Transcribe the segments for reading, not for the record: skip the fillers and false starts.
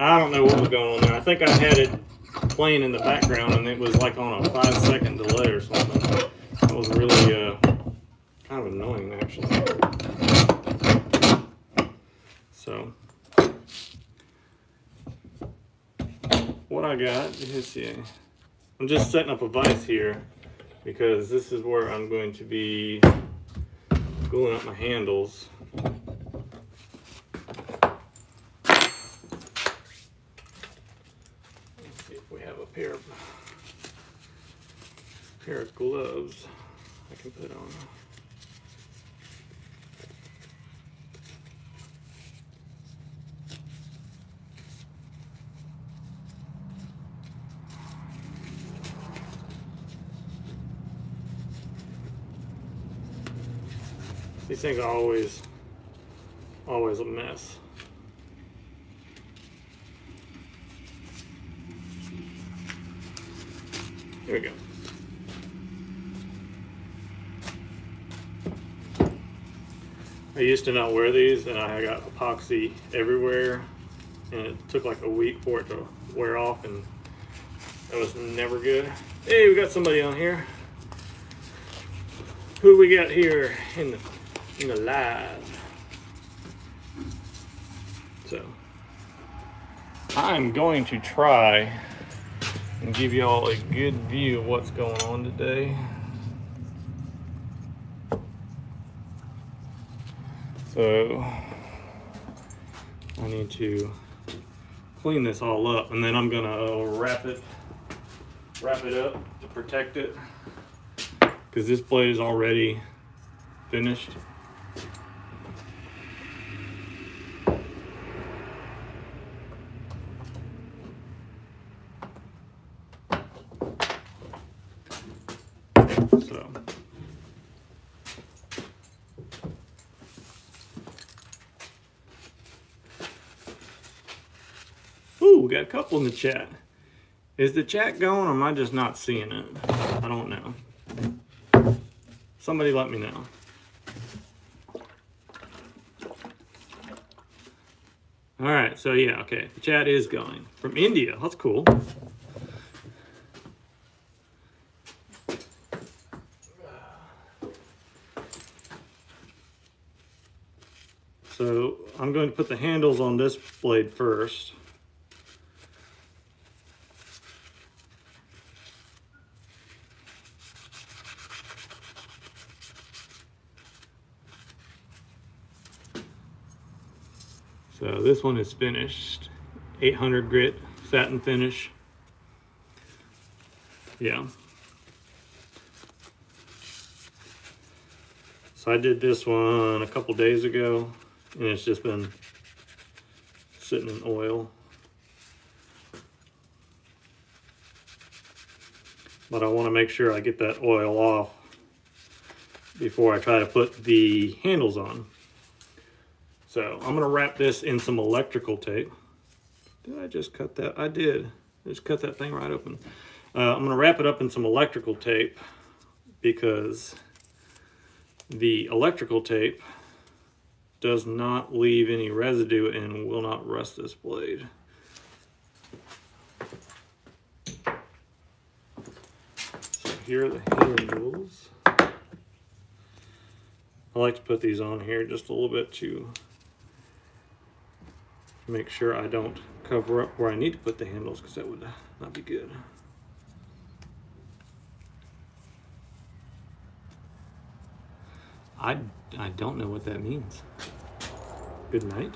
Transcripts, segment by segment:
I don't know what was going on there. I think I had it playing in the background and it was like on a 5-second delay or something. That was really kind of annoying actually. So what I got is, yeah, I'm just setting up a vise here because this is where I'm going to be gluing up my handles. Let's see if we have a pair of gloves I can put on. These things are always a mess. Here we go. I used to not wear these and I got epoxy everywhere and it took like a week for it to wear off and that was never good. Hey, we got somebody on here. Who we got here in the live? So I'm going to try and give you all a good view of what's going on today. So I need to clean this all up and then I'm gonna wrap it up to protect it because this blade is already finished. So ooh, we got a couple in the chat. Is the chat going or am I just not seeing it? I don't know. Somebody let me know. All right, so yeah, okay, the chat is going. From India, that's cool. So I'm going to put the handles on this blade first. So this one is finished, 800 grit satin finish. Yeah. So I did this one a couple days ago and it's just been sitting in oil. But I want to make sure I get that oil off before I try to put the handles on. So I'm going to wrap this in some electrical tape. Did I just cut that? I did. I just cut that thing right open. I'm going to wrap it up in some electrical tape because the electrical tape does not leave any residue and will not rust this blade. So here are the handles. I like to put these on here just a little bit to make sure I don't cover up where I need to put the handles because that would not be good. I don't know what that means. Good night.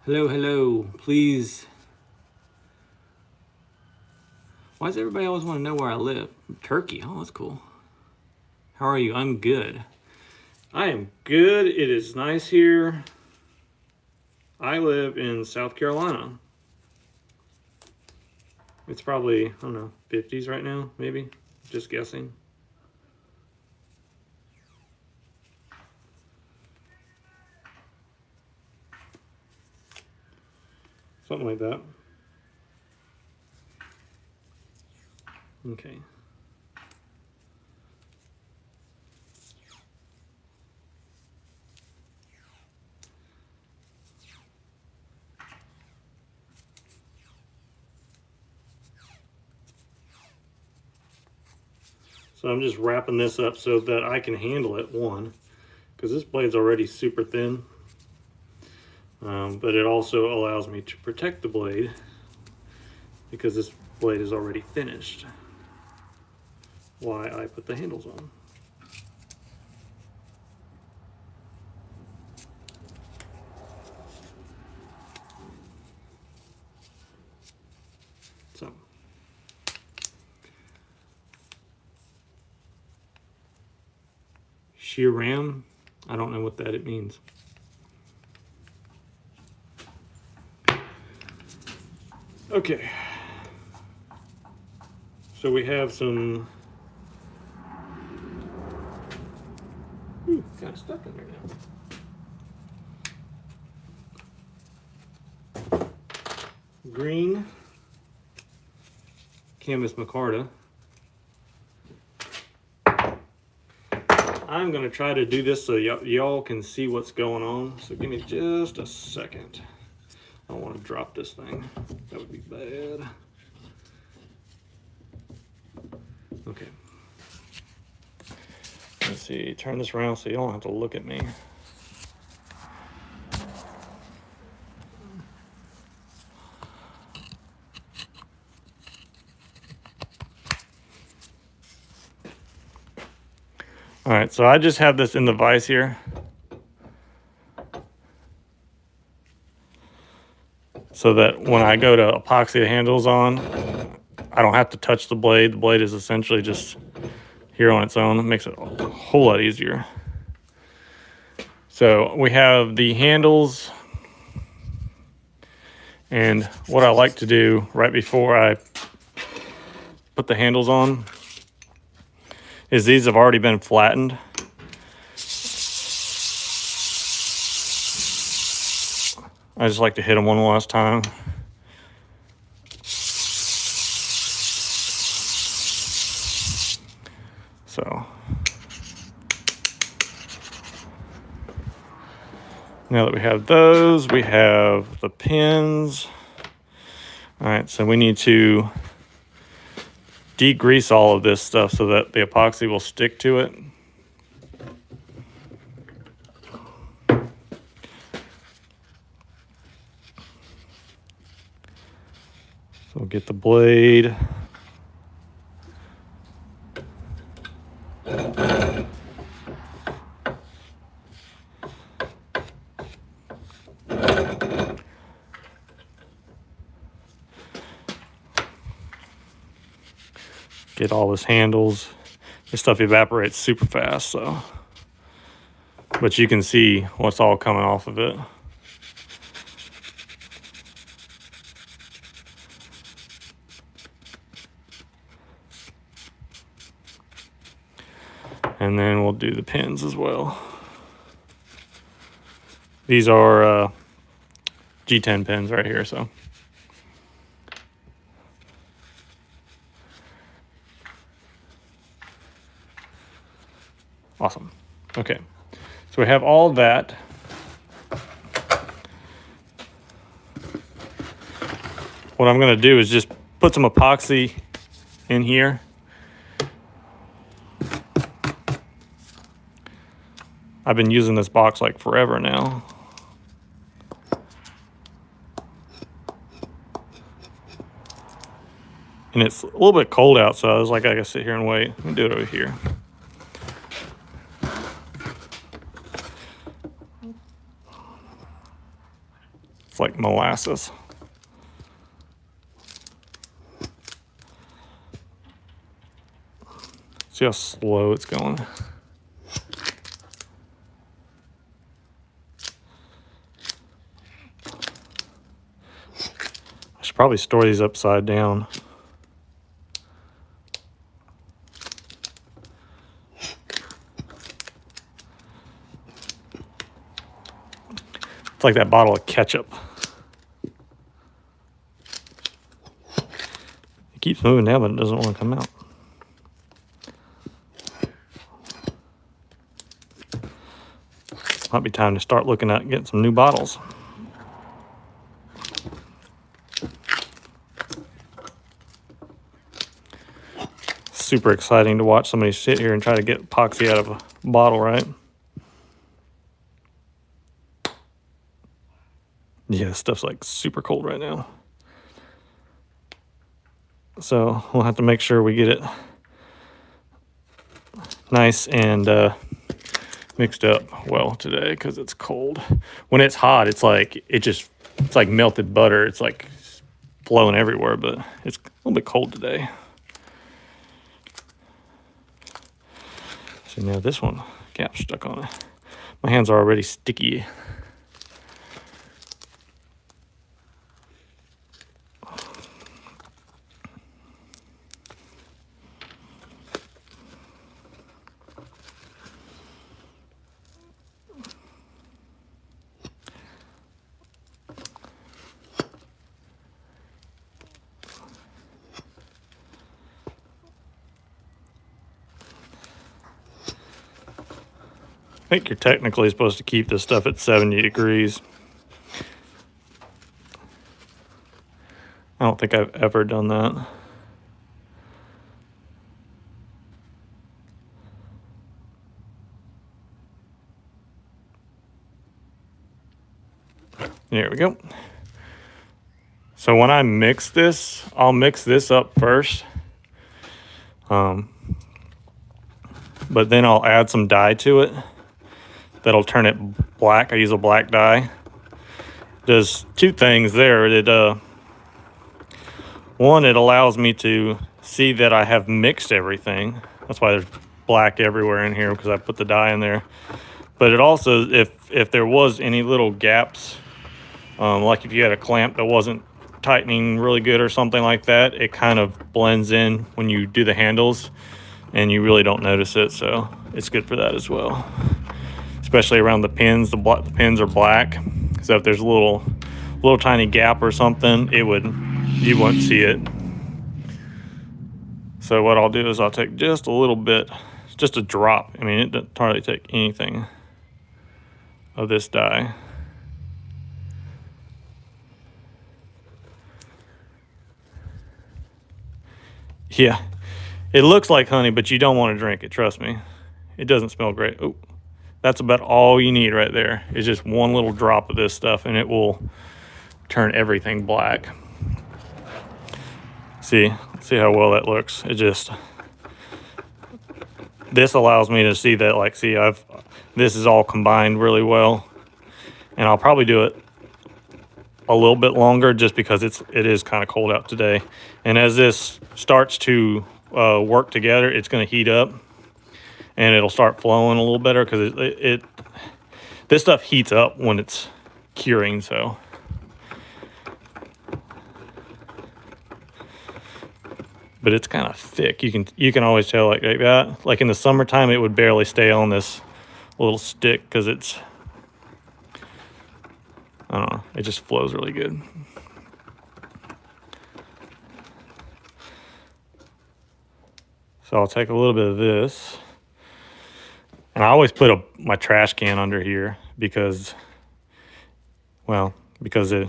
Hello, hello, please. Why does everybody always want to know where I live? Turkey, oh, that's cool. How are you? I'm good. I am good. It is nice here. I live in South Carolina. It's probably, I don't know, 50s right now, maybe, just guessing. Something like that. Okay. So I'm just wrapping this up so that I can handle it, one, because this blade's already super thin, but it also allows me to protect the blade because this blade is already finished. Why I put the handles on. So shear ram, I don't know what that it means. Okay, so we have some kind of stuck in there now. Green canvas micarta. I'm going to try to do this so y'all can see what's going on. So give me just a second. I don't want to drop this thing. That would be bad. Okay. Let's see. Turn this around so you don't have to look at me. All right, so I just have this in the vise here. So that when I go to epoxy the handles on, I don't have to touch the blade. The blade is essentially just here on its own. It makes it a whole lot easier. So we have the handles. And what I like to do right before I put the handles on is these have already been flattened. I just like to hit them one last time. So now that we have those, we have the pins. All right, so we need to degrease all of this stuff so that the epoxy will stick to it. So we'll get the blade. Get all his handles. This stuff evaporates super fast, so. But you can see what's all coming off of it. And then we'll do the pins as well. These are G10 pins right here, so. Awesome. Okay, so we have all that. What I'm going to do is just put some epoxy in here. I've been using this box like forever now. And it's a little bit cold out, so I was like, I gotta sit here and wait. Let me do it over here. It's like molasses. See how slow it's going. I should probably store these upside down. It's like that bottle of ketchup. It keeps moving down, but it doesn't want to come out. Might be time to start looking at getting some new bottles. super exciting to watch somebody sit here and try to get epoxy out of a bottle, right? Yeah, this stuff's like super cold right now. So we'll have to make sure we get it nice and mixed up well today because it's cold. When it's hot, it's like it's like melted butter. It's like flowing everywhere, but it's a little bit cold today. So now this one, gap's stuck on it. My hands are already sticky. I think you're technically supposed to keep this stuff at 70 degrees. I don't think I've ever done that. There we go. So when I mix this, I'll mix this up first. But then I'll add some dye to it. That'll turn it black. I use a black dye. Does two things there. One, it allows me to see that I have mixed everything. That's why there's black everywhere in here, because I put the dye in there. But it also, if there was any little gaps, like if you had a clamp that wasn't tightening really good or something like that, it kind of blends in when you do the handles and you really don't notice it. So it's good for that as well. Especially around the pins. The pins are black, so if there's a little tiny gap or something, you wouldn't see it. So what I'll do is I'll take just a little bit, just a drop. I mean, it doesn't hardly take anything of this dye. Yeah, it looks like honey, but you don't want to drink it. Trust me, it doesn't smell great. Oh. That's about all you need right there. Is just one little drop of this stuff and it will turn everything black. See how well that looks. This allows me to see that, like, this is all combined really well. And I'll probably do it a little bit longer just because it is kind of cold out today. And as this starts to work together, it's going to heat up. And it'll start flowing a little better because this stuff heats up when it's curing. So, but it's kind of thick. You can always tell like that. Like in the summertime, it would barely stay on this little stick because it's, I don't know, it just flows really good. So I'll take a little bit of this. And I always put my trash can under here because it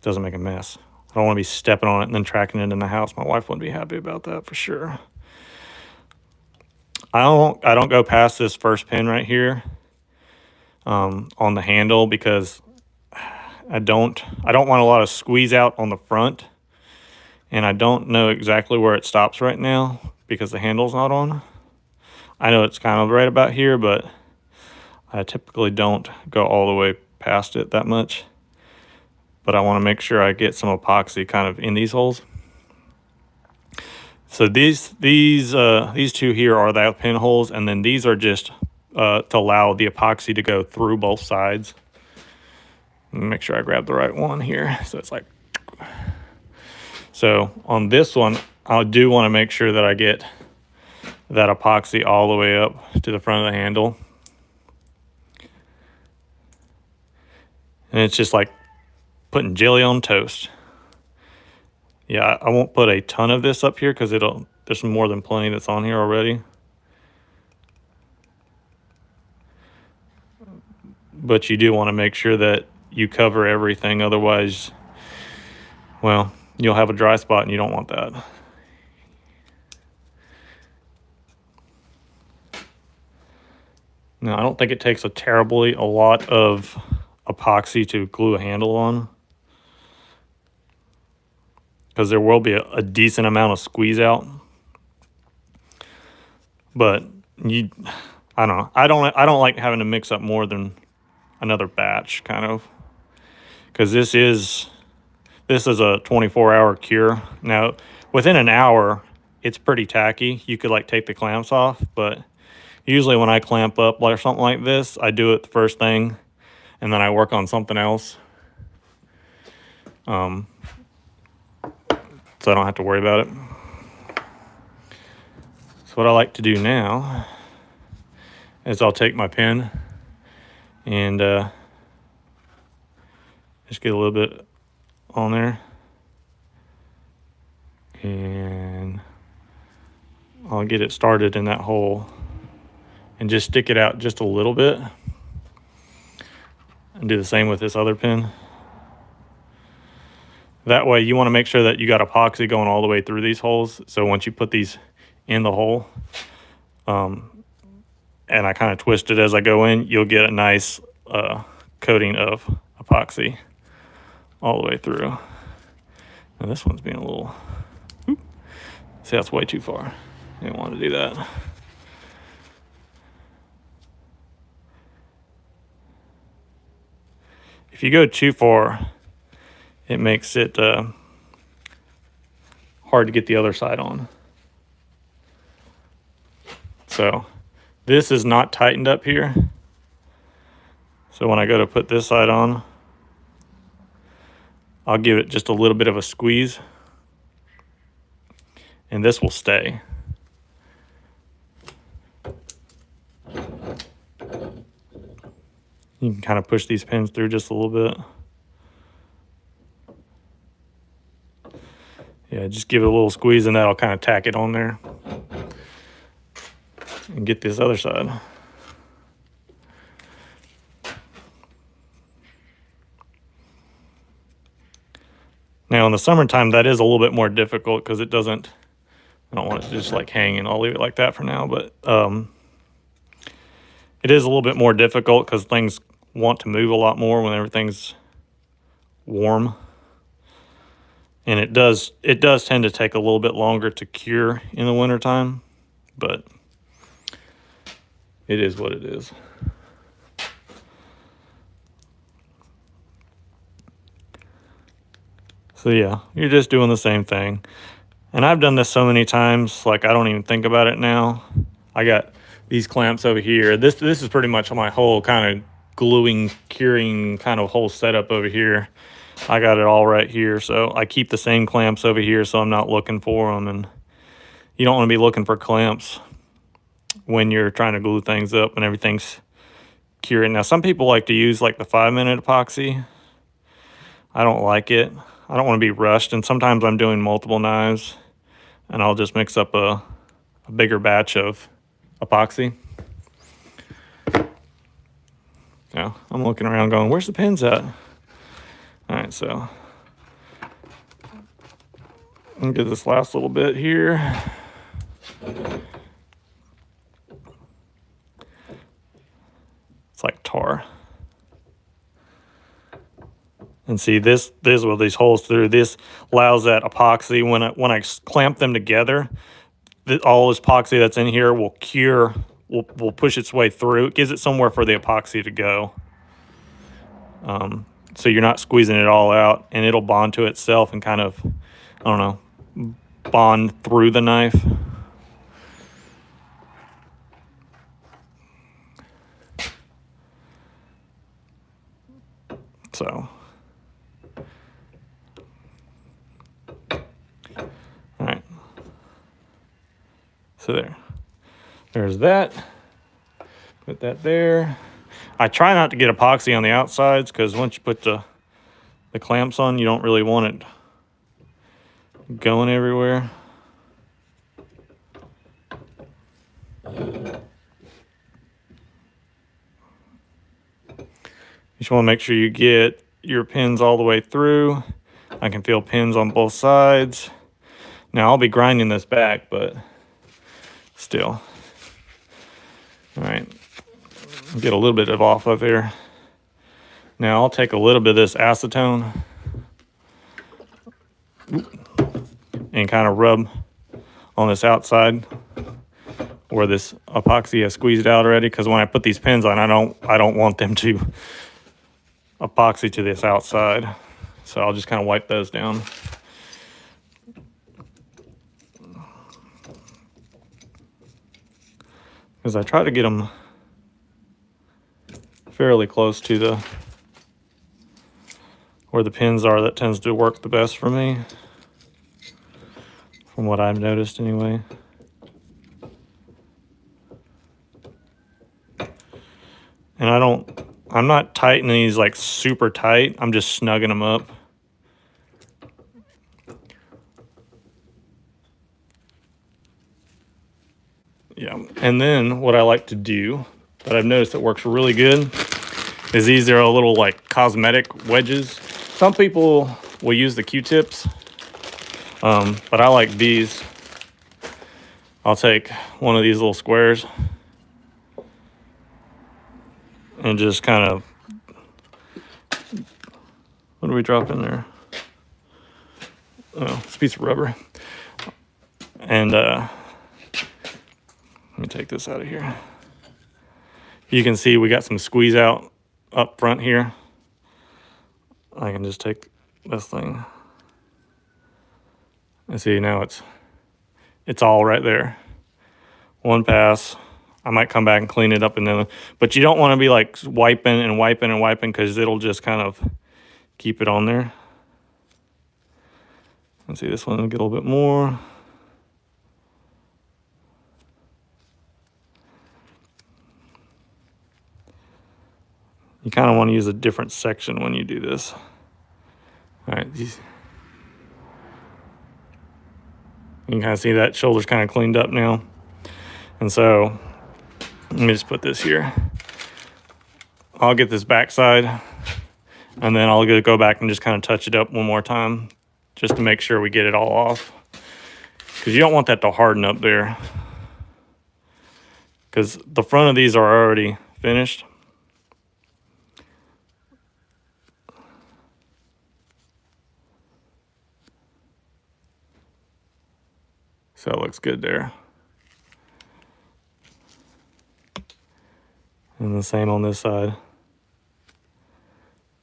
doesn't make a mess. I don't want to be stepping on it and then tracking it in the house. My wife wouldn't be happy about that for sure. I don't go past this first pin right here on the handle because I don't want a lot of squeeze out on the front, and I don't know exactly where it stops right now because the handle's not on. I know it's kind of right about here, but I typically don't go all the way past it that much. But I want to make sure I get some epoxy kind of in these holes. So these two here are the pinholes, and then these are just to allow the epoxy to go through both sides. Let me make sure I grab the right one here. So it's like, so on this one, I do want to make sure that I get that epoxy all the way up to the front of the handle. And it's just like putting jelly on toast. Yeah, I won't put a ton of this up here because there's more than plenty that's on here already. But you do want to make sure that you cover everything, otherwise, well, you'll have a dry spot and you don't want that. Now, I don't think it takes a lot of epoxy to glue a handle on, because there will be a decent amount of squeeze out. But I don't know. I don't like having to mix up more than another batch, kind of, because this is a 24-hour cure. Now, within an hour, it's pretty tacky. You could like take the clamps off, but usually when I clamp up or something like this, I do it the first thing, and then I work on something else. So I don't have to worry about it. So what I like to do now is I'll take my pen and just get a little bit on there, and I'll get it started in that hole and just stick it out just a little bit, and do the same with this other pen. That way you want to make sure that you got epoxy going all the way through these holes, so once you put these in the hole, and I kind of twist it as I go in, you'll get a nice coating of epoxy all the way through. Now this one's being a little, see, that's way too far. I didn't want to do that. If you go too far, it makes it hard to get the other side on. So this is not tightened up here. So when I go to put this side on, I'll give it just a little bit of a squeeze, and this will stay. You can kind of push these pins through just a little bit. Yeah, just give it a little squeeze, and that'll kind of tack it on there. And get this other side. Now in the summertime, that is a little bit more difficult because it doesn't, I don't want it to just like hang, and I'll leave it like that for now, but it is a little bit more difficult because things want to move a lot more when everything's warm. And it does tend to take a little bit longer to cure in the wintertime, but it is what it is. So yeah, you're just doing the same thing. And I've done this so many times, like I don't even think about it now. I got these clamps over here. This is pretty much my whole kind of gluing, curing kind of whole setup over here. I got it all right here, so I keep the same clamps over here so I'm not looking for them. And you don't want to be looking for clamps when you're trying to glue things up and everything's curing. Now some people like to use like the 5-minute epoxy. I don't like it. I don't want to be rushed, and sometimes I'm doing multiple knives and I'll just mix up a bigger batch of epoxy. Now I'm looking around going, where's the pins at? All right, so I'll get this last little bit here. It's like tar. And see, this is what these holes through. This allows that epoxy, when I clamp them together, all this epoxy that's in here will cure, will push its way through. It gives it somewhere for the epoxy to go. So you're not squeezing it all out, and it'll bond to itself and kind of, I don't know, bond through the knife. So, all right. So there's that. Put that there. I try not to get epoxy on the outsides because once you put the clamps on, you don't really want it going everywhere. You just want to make sure you get your pins all the way through. I can feel pins on both sides. Now I'll be grinding this back, but still. All right. Get a little bit of off of here. Now I'll take a little bit of this acetone and kind of rub on this outside where this epoxy has squeezed out already, because when I put these pins on, I don't want them to epoxy to this outside. So I'll just kind of wipe those down. Because I try to get them fairly close to the where the pins are. That tends to work the best for me, from what I've noticed anyway. And I'm not tightening these like super tight. I'm just snugging them up. Yeah, and then what I like to do that I've noticed that works really good is these are little like cosmetic wedges. Some people will use the Q-tips, but I like these. I'll take one of these little squares and just kind of, what do we drop in there? Oh, it's a piece of rubber. And let me take this out of here. You can see we got some squeeze out up front here. I can just take this thing. And see, now it's all right there. One pass. I might come back and clean it up, and then, but you don't want to be like wiping and wiping and wiping, because it'll just kind of keep it on there. Let's see, this one will get a little bit more. You kind of want to use a different section when you do this. All right, you can kind of see that shoulder's kind of cleaned up now. And so let me just put this here. I'll get this backside, and then I'll go back and just kind of touch it up one more time just to make sure we get it all off. Because you don't want that to harden up there, because the front of these are already finished. So it looks good there. And the same on this side.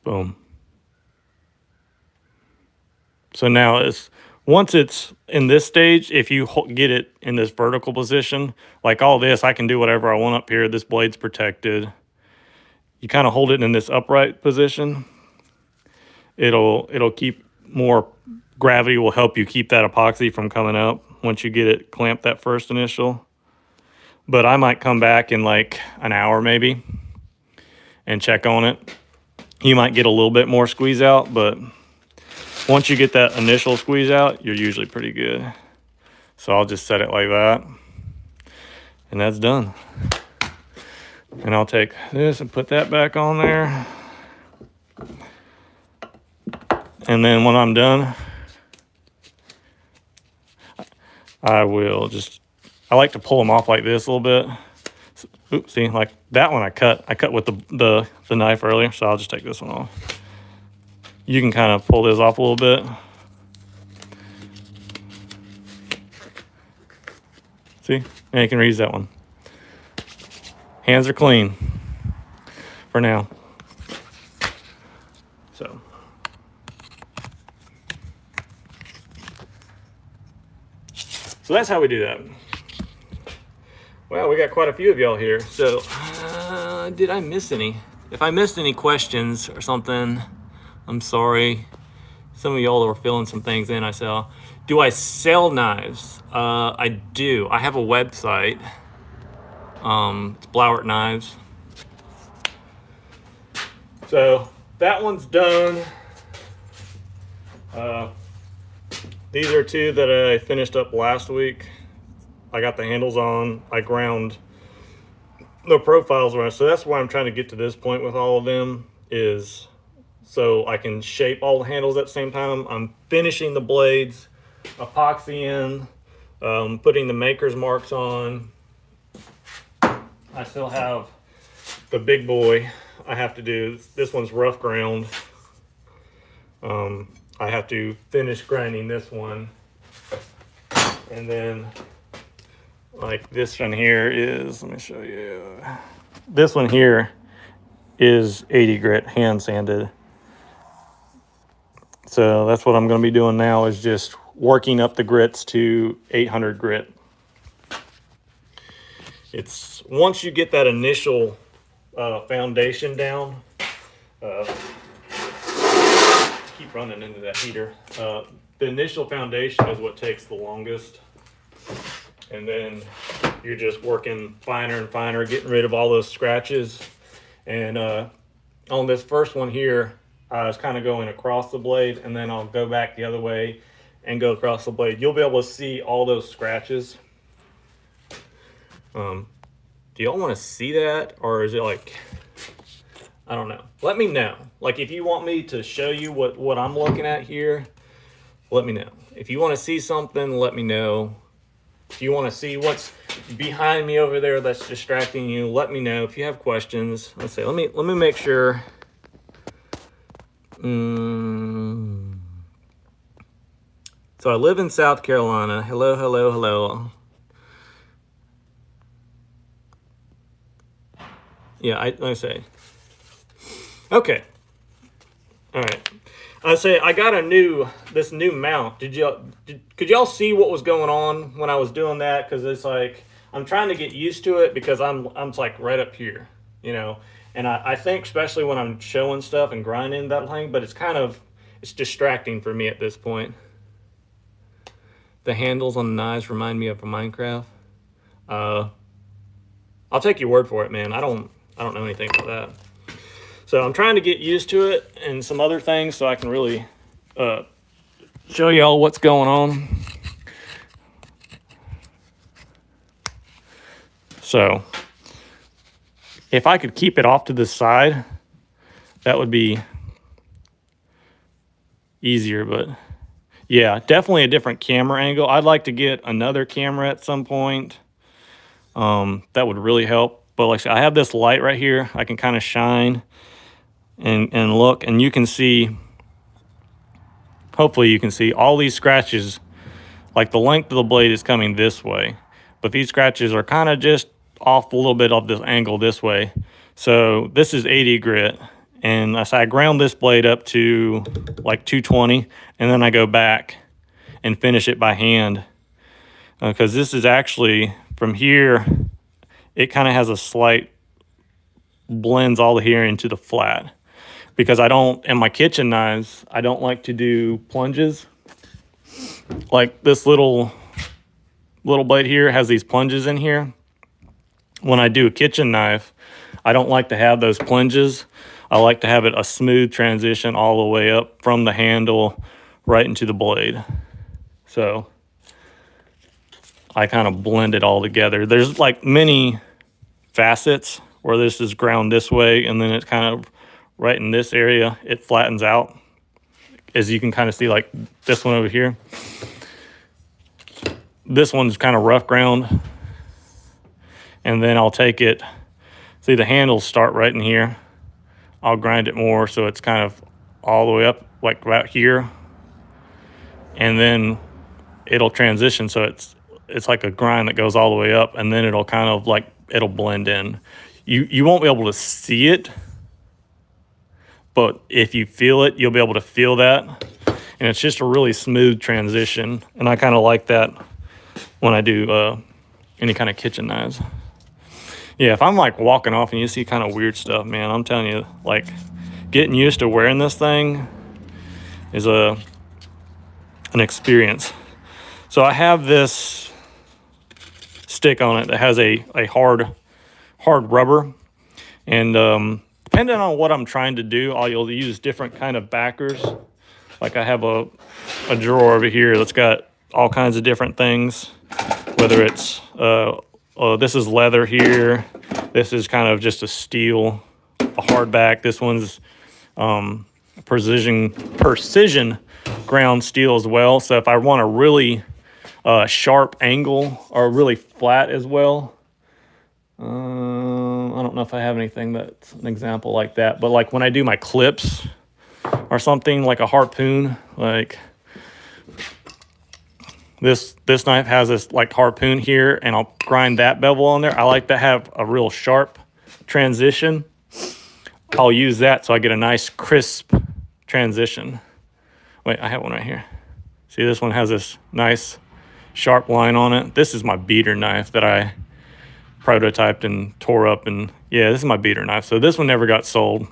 Boom. So now once it's in this stage, if you get it in this vertical position, like all this, I can do whatever I want up here. This blade's protected. You kind of hold it in this upright position. It'll keep more, gravity will help you keep that epoxy from coming up once you get it clamped that first initial. But I might come back in like an hour maybe and check on it. You might get a little bit more squeeze out, but once you get that initial squeeze out, you're usually pretty good. So I'll just set it like that, and that's done. And I'll take this and put that back on there. And then when I'm done, I like to pull them off like this a little bit. Oops, see, like that one I cut with the knife earlier, so I'll just take this one off. You can kind of pull this off a little bit. See, and you can reuse that one. Hands are clean for now. So that's how we do that. Well, we got quite a few of y'all here. So did I miss any? If I missed any questions or something, I'm sorry. Some of y'all were filling some things in. I saw. Do I sell knives? I do. I have a website. It's Blowert Knives. So that one's done. These are two that I finished up last week. I got the handles on. I ground the profiles around. So that's why I'm trying to get to this point with all of them, is so I can shape all the handles at the same time. I'm finishing the blades, epoxying, putting the maker's marks on. I still have the big boy I have to do. This one's rough ground. I have to finish grinding this one, and then like this one here is, let me show you. This one here is 80 grit hand sanded. So that's what I'm going to be doing now, is just working up the grits to 800 grit. It's once you get that initial foundation down, keep running into that heater. The initial foundation is what takes the longest, and then you're just working finer and finer, getting rid of all those scratches. And on this first one here, I was kind of going across the blade, and then I'll go back the other way and go across the blade. You'll be able to see all those scratches. Do y'all want to see that, or is it like, I don't know. Let me know. Like, if you want me to show you what I'm looking at here, let me know. If you want to see something, let me know. If you want to see what's behind me over there that's distracting you, let me know. If you have questions, let's see. Let me make sure. So I live in South Carolina. Hello, hello, hello. Yeah, I say. Okay. All right. I say I got this new mount. Could y'all see what was going on when I was doing that? Because it's like I'm trying to get used to it, because I'm like right up here, you know. And I think especially when I'm showing stuff and grinding that thing, but it's distracting for me at this point. The handles on the knives remind me of Minecraft. I'll take your word for it, man. I don't know anything about that. So I'm trying to get used to it and some other things so I can really show y'all what's going on. So if I could keep it off to the side, that would be easier. But yeah, definitely a different camera angle. I'd like to get another camera at some point. That would really help. But like I said, I have this light right here. I can kind of shine and look, and you can see, hopefully you can see all these scratches. Like the length of the blade is coming this way, but these scratches are kind of just off a little bit of this angle this way. So this is 80 grit, and I ground this blade up to like 220, and then I go back and finish it by hand, because this is actually from here, it kind of has a slight blends all the here into the flat, because in my kitchen knives, I don't like to do plunges. Like this little blade here has these plunges in here. When I do a kitchen knife, I don't like to have those plunges. I like to have it a smooth transition all the way up from the handle right into the blade. So I kind of blend it all together. There's like many facets where this is ground this way, and then it's kind of right in this area, it flattens out. As you can kind of see, like this one over here. This one's kind of rough ground. And then I'll take it, see the handles start right in here. I'll grind it more so it's kind of all the way up, like right here. And then it'll transition, so it's like a grind that goes all the way up, and then it'll kind of like, it'll blend in. You won't be able to see it, but if you feel it, you'll be able to feel that. And it's just a really smooth transition. And I kind of like that when I do any kind of kitchen knives. Yeah, if I'm like walking off and you see kind of weird stuff, man, I'm telling you, like getting used to wearing this thing is an experience. So I have this stick on it that has a hard rubber, and depending on what I'm trying to do, I'll use different kind of backers. Like I have a drawer over here that's got all kinds of different things, whether it's this is leather here, this is kind of just a steel, a hardback. This one's precision ground steel as well. So if I want a really sharp angle or really flat as well, I I don't know if I have anything that's an example like that, but like when I do my clips or something like a harpoon, like this knife has this like harpoon here, and I'll grind that bevel on there. I like to have a real sharp transition. I'll use that so I get a nice crisp transition. Wait, I have one right here. See, this one has this nice sharp line on it. This is my beater knife that I prototyped and tore up, and yeah, this is my beater knife. So this one never got sold,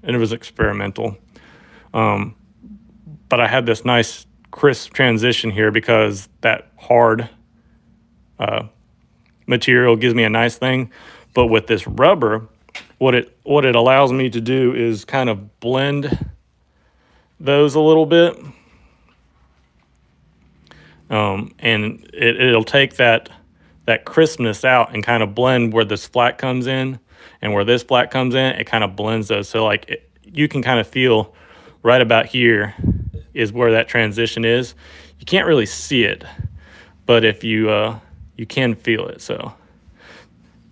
and it was experimental. But I had this nice crisp transition here because that hard material gives me a nice thing. But with this rubber, what it allows me to do is kind of blend those a little bit. And it'll take that crispness out and kind of blend where this flat comes in and where this flat comes in. It kind of blends those. So like you can kind of feel right about here is where that transition is. You can't really see it, but if you can feel it. So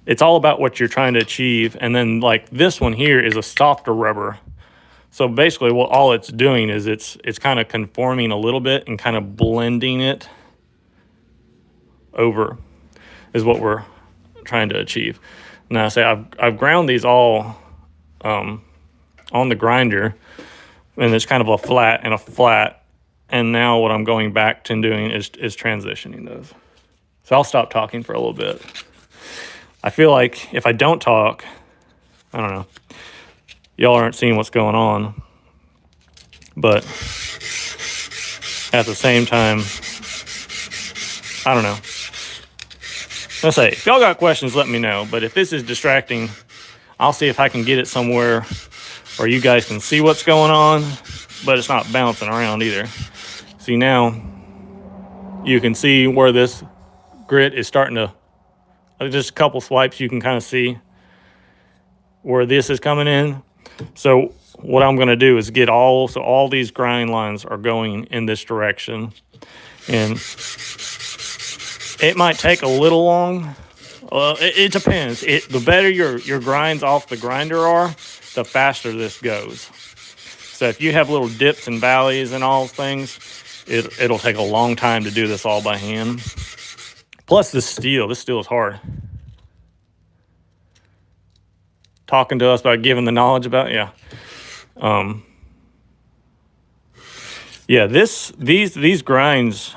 it's all about what you're trying to achieve. And then like this one here is a softer rubber. So basically what all it's doing is it's kind of conforming a little bit and kind of blending it over is what we're trying to achieve. Now say I've ground these all on the grinder, and it's kind of a flat and a flat. And now what I'm going back to doing is transitioning those. So I'll stop talking for a little bit. I feel like if I don't talk, I don't know, y'all aren't seeing what's going on. But at the same time, I don't know. Let's say, if y'all got questions, let me know. But if this is distracting, I'll see if I can get it somewhere where you guys can see what's going on, but it's not bouncing around either. See, now you can see where this grit is starting to, just a couple swipes, you can kind of see where this is coming in. So what I'm going to do is get all these grind lines are going in this direction. And it might take a little long. Well, it depends. The better your grinds off the grinder are, the faster this goes. So if you have little dips and valleys and all things, it'll take a long time to do this all by hand. Plus this steel is hard. Talking to us about giving the knowledge about, yeah. Yeah, these grinds,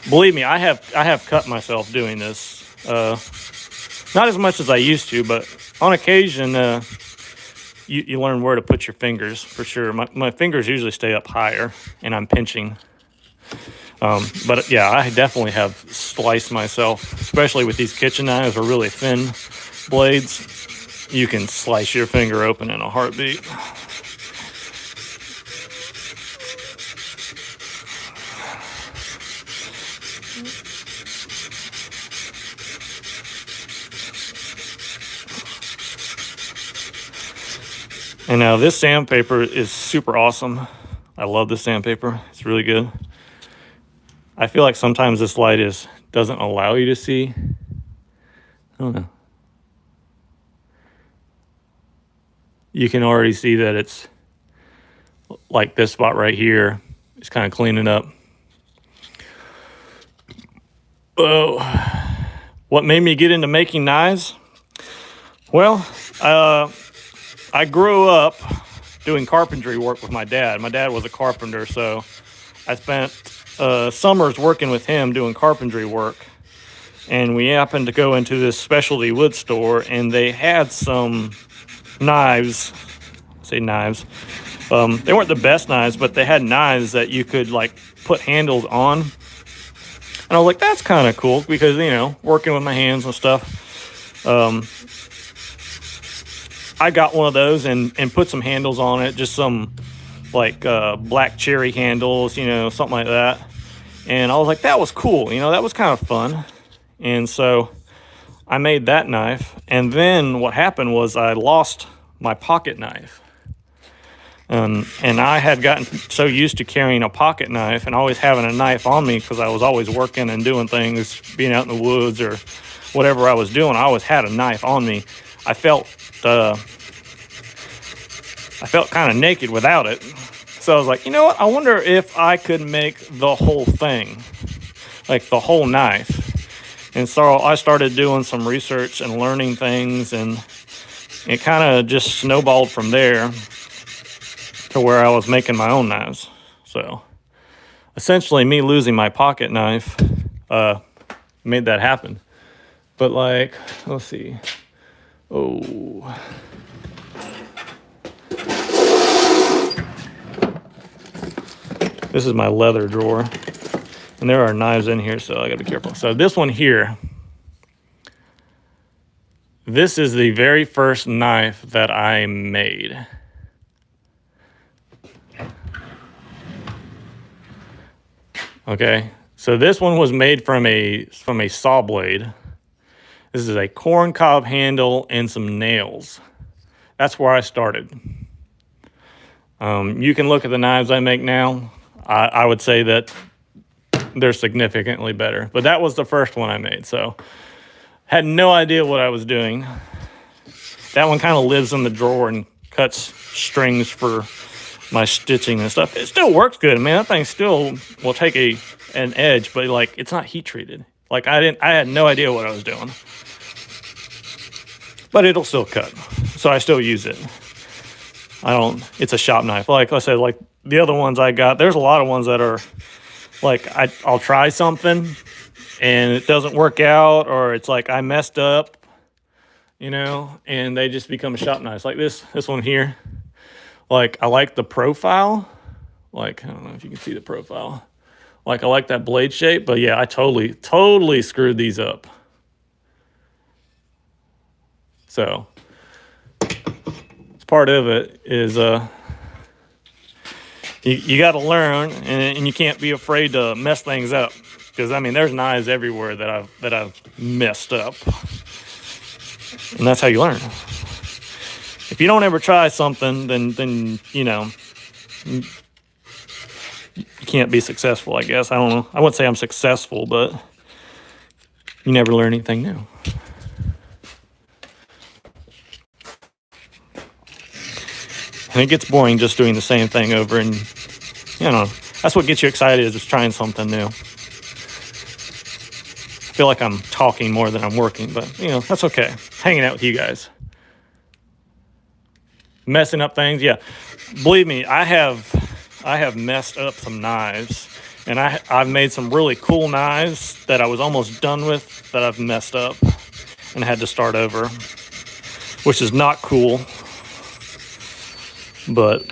believe me, I have cut myself doing this. Not as much as I used to, but on occasion, you learn where to put your fingers for sure. My fingers usually stay up higher, and I'm pinching. But yeah, I definitely have sliced myself, especially with these kitchen knives or really thin blades. You can slice your finger open in a heartbeat. And now this sandpaper is super awesome. I love this sandpaper. It's really good. I feel like sometimes this light doesn't allow you to see. I don't know. You can already see that it's like this spot right here is kind of cleaning up. Oh, what made me get into making knives? Well, I grew up doing carpentry work with my dad. My dad was a carpenter, so I spent summers working with him doing carpentry work. And we happened to go into this specialty wood store, and they had some knives. I say knives. They weren't the best knives, but they had knives that you could like put handles on. And I was like, that's kind of cool because, you know, working with my hands and stuff. I got one of those and put some handles on it, just some like black cherry handles, you know, something like that. And I was like, that was cool, you know, that was kind of fun. And so I made that knife. And then what happened was I lost my pocket knife. And I had gotten so used to carrying a pocket knife and always having a knife on me because I was always working and doing things, being out in the woods or whatever I was doing. I always had a knife on me. I felt kind of naked without it. So I was like, you know what? I wonder if I could make the whole thing, like the whole knife. And so I started doing some research and learning things, and it kind of just snowballed from there to where I was making my own knives. So essentially me losing my pocket knife made that happen. But like, let's see. Oh. This is my leather drawer. And there are knives in here, so I gotta be careful. So this one here, this is the very first knife that I made. Okay, so this one was made from a saw blade. This is a corn cob handle and some nails. That's where I started. You can look at the knives I make now. I would say that they're significantly better, but that was the first one I made, so had no idea what I was doing. That one kind of lives in the drawer and cuts strings for my stitching and stuff. It still works good, man. That thing still will take an edge, but like it's not heat treated. Like I had no idea what I was doing, but it'll still cut, so I still use it. It's a shop knife. Like I said, like the other ones I got, there's a lot of ones that are like I'll try something and it doesn't work out, or it's like I messed up, and they just become shop knives. Like this one here. Like, I like the profile. Like, I don't know if you can see the profile. Like, I like that blade shape. But, yeah, I totally screwed these up. So, part of it is you got to learn, and you can't be afraid to mess things up. Because, I mean, there's knives everywhere that I've messed up. And that's how you learn. If you don't ever try something, then you can't be successful, I guess. I don't know. I wouldn't say I'm successful, but you never learn anything new. And it gets boring just doing the same thing over, and that's what gets you excited, is just trying something new. I feel like I'm talking more than I'm working, but that's okay. Hanging out with you guys. Messing up things, yeah. Believe me, I have messed up some knives, and I've made some really cool knives that I was almost done with that I've messed up and had to start over, which is not cool. But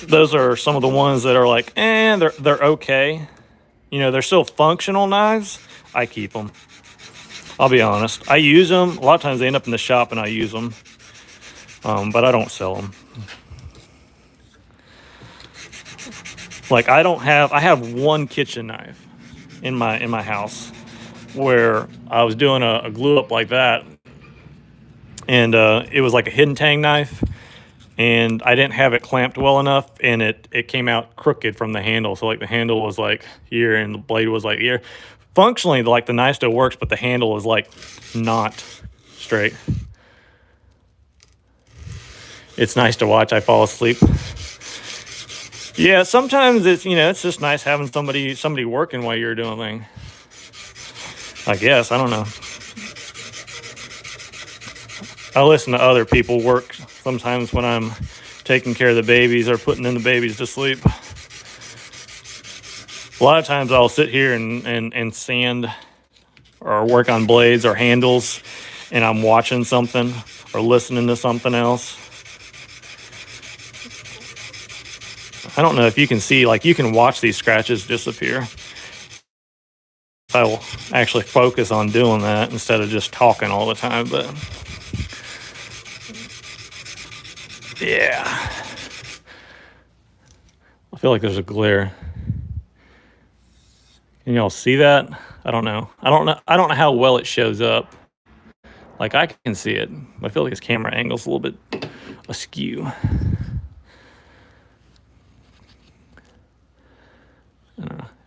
those are some of the ones that are like, they're okay. They're still functional knives. I keep them. I'll be honest. I use them. A lot of times they end up in the shop and I use them. But I don't sell them. Like I have one kitchen knife in my house where I was doing a glue up like that, and it was like a hidden tang knife, and I didn't have it clamped well enough, and it came out crooked from the handle. So like the handle was like here and the blade was like here. Functionally, like the knife still works, but the handle is like not straight. It's nice to watch. I fall asleep. Yeah, sometimes it's just nice having somebody working while you're doing things. I guess, I don't know. I listen to other people work sometimes when I'm taking care of the babies or putting in the babies to sleep. A lot of times I'll sit here and sand or work on blades or handles, and I'm watching something or listening to something else. I don't know if you can see, like you can watch these scratches disappear. I will actually focus on doing that instead of just talking all the time, but yeah. I feel like there's a glare. Can y'all see that? I don't know. I don't know how well it shows up. Like I can see it. I feel like his camera angle's a little bit askew.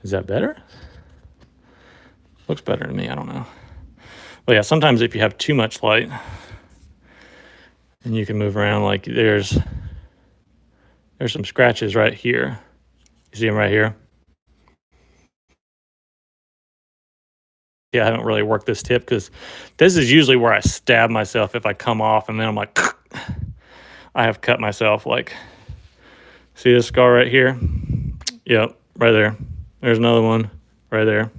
Is that better? Looks better to me, I don't know. But yeah, sometimes if you have too much light, and you can move around, like there's some scratches right here. You see them right here? Yeah, I haven't really worked this tip because this is usually where I stab myself if I come off, and then I'm like, I have cut myself. Like, see this scar right here? Yep, right there. There's another one right there.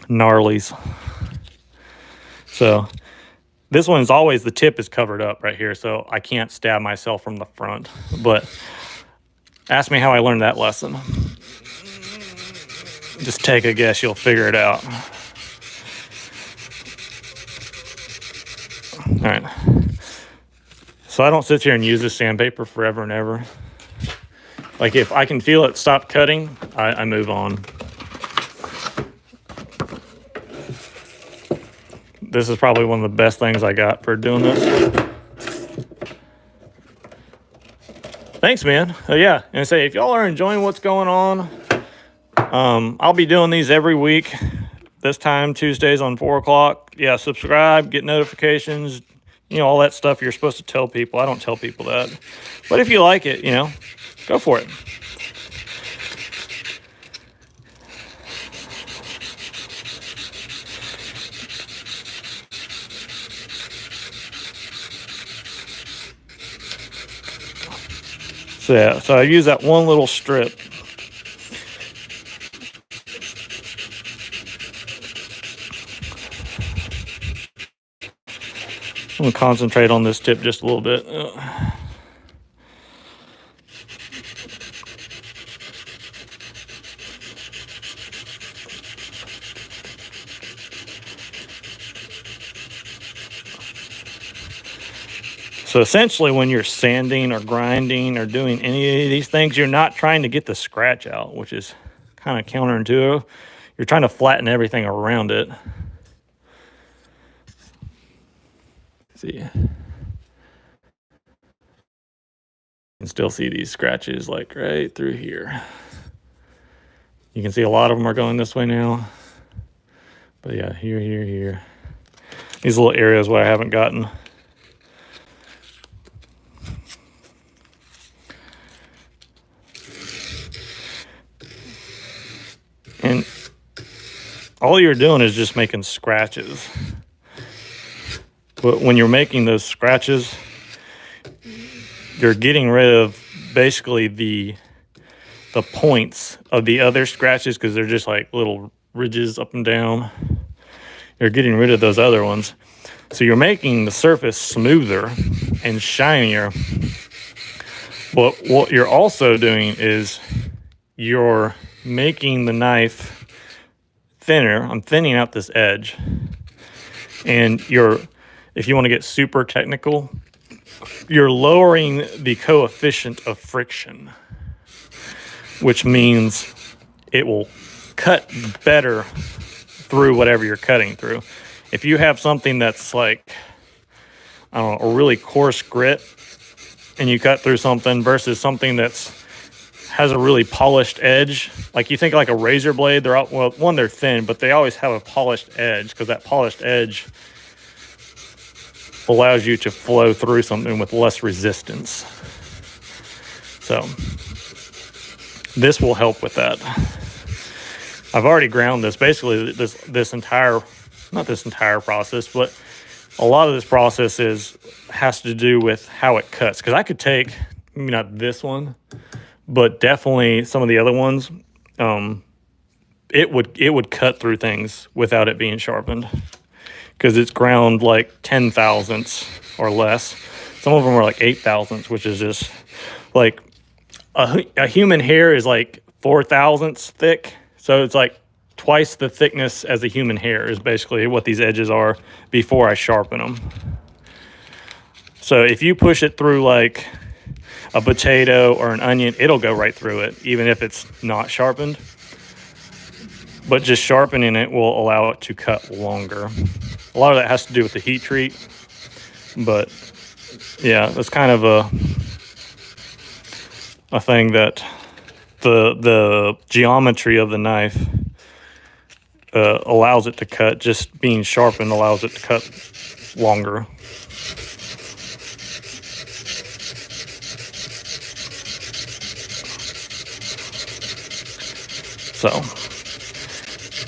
Gnarlies. So this one's always, the tip is covered up right here, so I can't stab myself from the front. But ask me how I learned that lesson. Just take a guess, you'll figure it out. All right. So I don't sit here and use this sandpaper forever and ever. Like if I can feel it stop cutting, I move on. This is probably one of the best things I got for doing this. Thanks, man. Yeah, and say if y'all are enjoying what's going on, I'll be doing these every week. This time, Tuesdays on 4 o'clock. Yeah, subscribe, get notifications, you know, all that stuff you're supposed to tell people. I don't tell people that. But if you like it, you know, go for it. So yeah, so I use that one little strip. I'm gonna concentrate on this tip just a little bit. So essentially when you're sanding or grinding or doing any of these things, you're not trying to get the scratch out, which is kind of counterintuitive. You're trying to flatten everything around it. See, you can still see these scratches like right through here. You can see a lot of them are going this way now. But yeah, here. These little areas where I haven't gotten. And all you're doing is just making scratches. But when you're making those scratches, you're getting rid of basically the points of the other scratches because they're just like little ridges up and down. You're getting rid of those other ones. So you're making the surface smoother and shinier. But what you're also doing is you're making the knife thinner. I'm thinning out this edge. And if you want to get super technical, you're lowering the coefficient of friction, which means it will cut better through whatever you're cutting through. If you have something that's like, I don't know, a really coarse grit, and you cut through something versus something that's has a really polished edge, like you think like a razor blade, they're all, well, one, they're thin, but they always have a polished edge because that polished edge allows you to flow through something with less resistance. So this will help with that. I've already ground this. Basically, this entire, not this entire process, but a lot of this process has to do with how it cuts. Because I could take, maybe not this one, but definitely some of the other ones, it would cut through things without it being sharpened. Because it's ground like 10 thousandths or less. Some of them are like 8 thousandths, which is just like a human hair is like 4 thousandths thick. So it's like twice the thickness as a human hair is basically what these edges are before I sharpen them. So if you push it through like a potato or an onion, it'll go right through it, even if it's not sharpened. But just sharpening it will allow it to cut longer. A lot of that has to do with the heat treat. But yeah, that's kind of a thing that the geometry of the knife allows it to cut. Just being sharpened allows it to cut longer. So I'm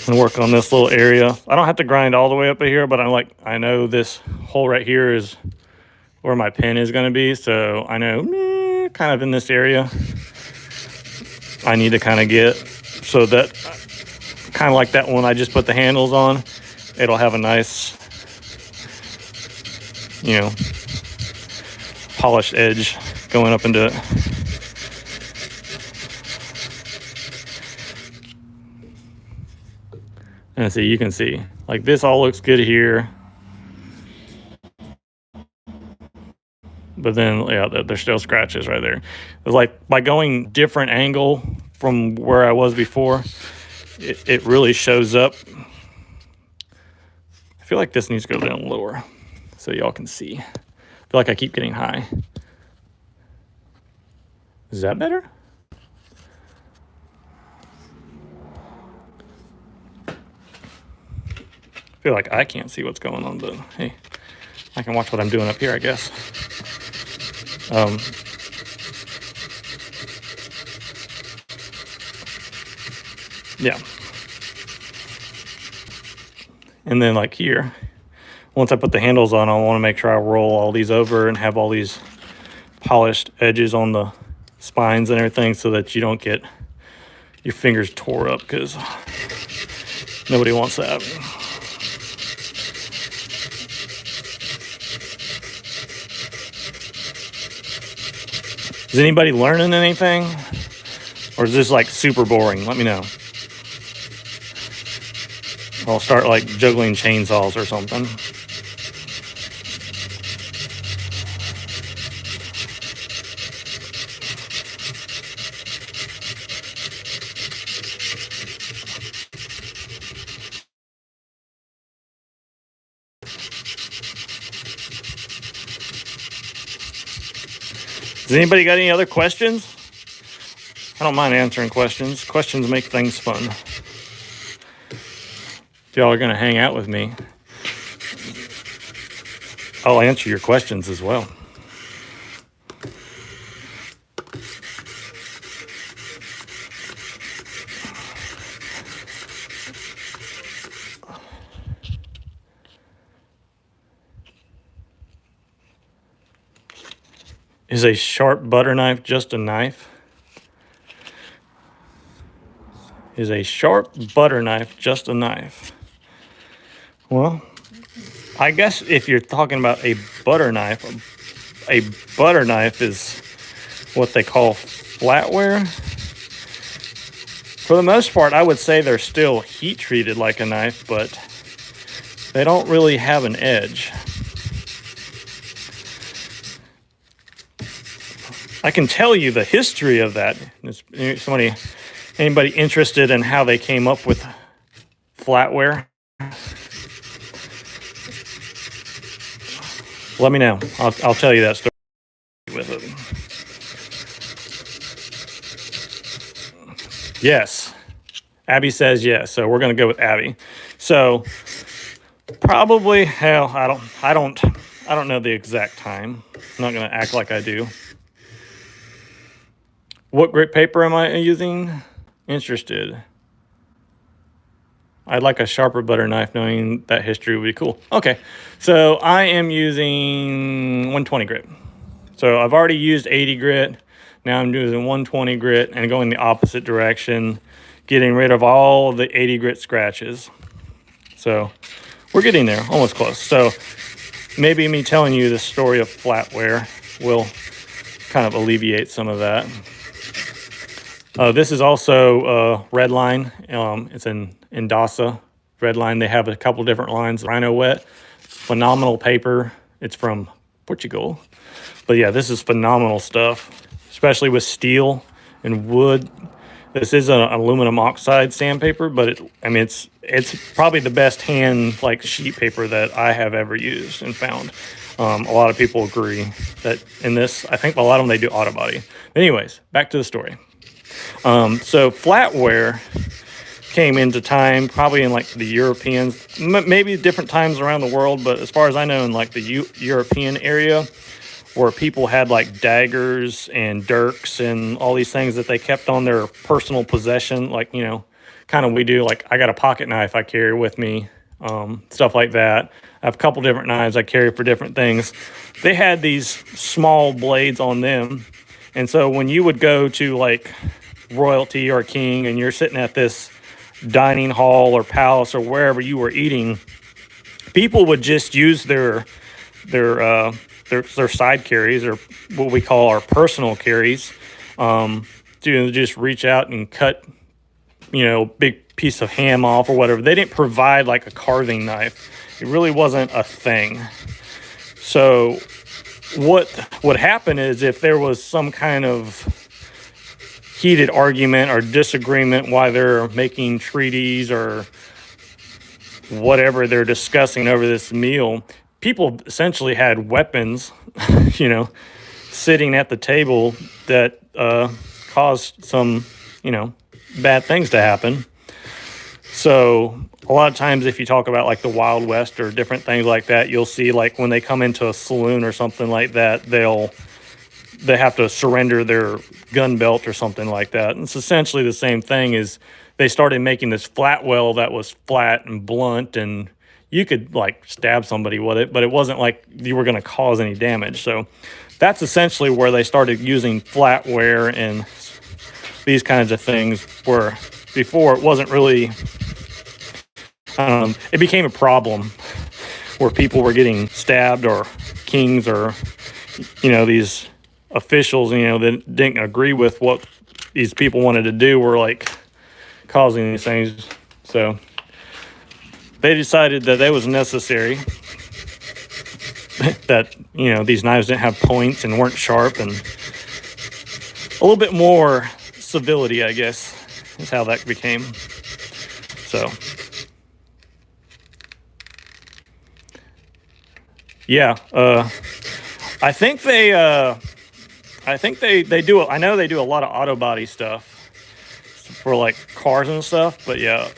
gonna work on this little area. I don't have to grind all the way up here, but I know this hole right here is where my pin is gonna be, so I know kind of in this area I need to kind of get so that kind of like that one I just put the handles on, it'll have a nice, you know, polished edge going up into it. And see, you can see, like this all looks good here. But then, yeah, there's still scratches right there. It's like by going different angle from where I was before, it really shows up. I feel like this needs to go down lower so y'all can see. I feel like I keep getting high. Is that better? I feel like I can't see what's going on, but hey, I can watch what I'm doing up here, I guess. Yeah. And then like here, once I put the handles on, I want to make sure I roll all these over and have all these polished edges on the spines and everything so that you don't get your fingers tore up, because nobody wants that. Is anybody learning anything? Or is this like super boring? Let me know. I'll start like juggling chainsaws or something. Has anybody got any other questions? I don't mind answering questions. Questions make things fun. If y'all are going to hang out with me, I'll answer your questions as well. Is a sharp butter knife just a knife? Is a sharp butter knife just a knife? Well, I guess if you're talking about a butter knife is what they call flatware. For the most part, I would say they're still heat treated like a knife, but they don't really have an edge. I can tell you the history of that. Anybody interested in how they came up with flatware? Let me know. I'll tell you that story with it. Yes. Abby says yes, so we're going to go with Abby. So probably, hell, I don't know the exact time. I'm not going to act like I do. What grit paper am I using? Interested. I'd like a sharper butter knife. Knowing that history would be cool. Okay, so I am using 120 grit. So I've already used 80 grit. Now I'm using 120 grit and going the opposite direction, getting rid of all the 80 grit scratches. So we're getting there, almost close. So maybe me telling you the story of flatware will kind of alleviate some of that. This is also Redline. It's in Indasa Redline. They have a couple different lines. Rhino Wet, phenomenal paper. It's from Portugal. But yeah, this is phenomenal stuff, especially with steel and wood. This is an aluminum oxide sandpaper, but it's probably the best hand sheet paper that I have ever used and found. A lot of people agree that in this, I think a lot of them, they do auto body. Anyways, back to the story. So flatware came into time probably in like the Europeans, maybe different times around the world, but as far as I know, in like the European area, where people had like daggers and dirks and all these things that they kept on their personal possession, like, you know, kind of we do, like I got a pocket knife I carry with me, stuff like that. I have a couple different knives I carry for different things. They had these small blades on them. And so when you would go to like royalty or king and you're sitting at this dining hall or palace or wherever you were eating, people would just use their side carries, or what we call our personal carries, to just reach out and cut, you know, big piece of ham off or whatever. They didn't provide like a carving knife. It really wasn't a thing. So what would happen is if there was some kind of heated argument or disagreement while they're making treaties or whatever they're discussing over this meal, people essentially had weapons, you know, sitting at the table that caused some, you know, bad things to happen. So a lot of times if you talk about like the Wild West or different things like that, you'll see like when they come into a saloon or something like that, they have to surrender their gun belt or something like that. And it's essentially the same thing. Is they started making this flatwell that was flat and blunt, and you could like stab somebody with it, but it wasn't like you were going to cause any damage. So that's essentially where they started using flatware and these kinds of things, where before it wasn't really, it became a problem where people were getting stabbed, or kings, or, you know, these officials, you know, that didn't agree with what these people wanted to do were like causing these things. So they decided that was necessary, that, you know, these knives didn't have points and weren't sharp, and a little bit more civility, I guess, is how that became. So yeah, I think they do. I know they do a lot of auto body stuff for like cars and stuff. But yeah,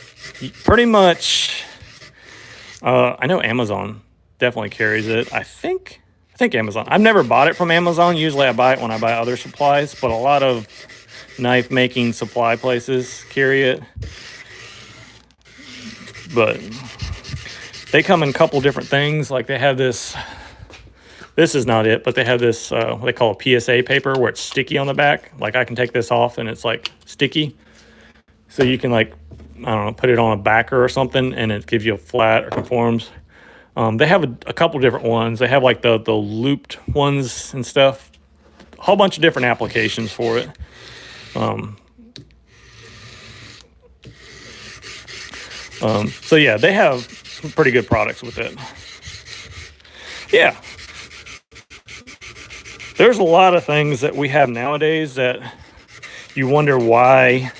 pretty much. I know Amazon definitely carries it. I think Amazon. I've never bought it from Amazon. Usually I buy it when I buy other supplies. But a lot of knife making supply places carry it. But they come in a couple different things. Like they have this. This is not it, but they have this, what they call a PSA paper, where it's sticky on the back. Like I can take this off and it's like sticky. So you can like, I don't know, put it on a backer or something and it gives you a flat or conforms. They have a couple different ones. They have like the looped ones and stuff. A whole bunch of different applications for it. So yeah, they have some pretty good products with it. Yeah. There's a lot of things that we have nowadays that you wonder why,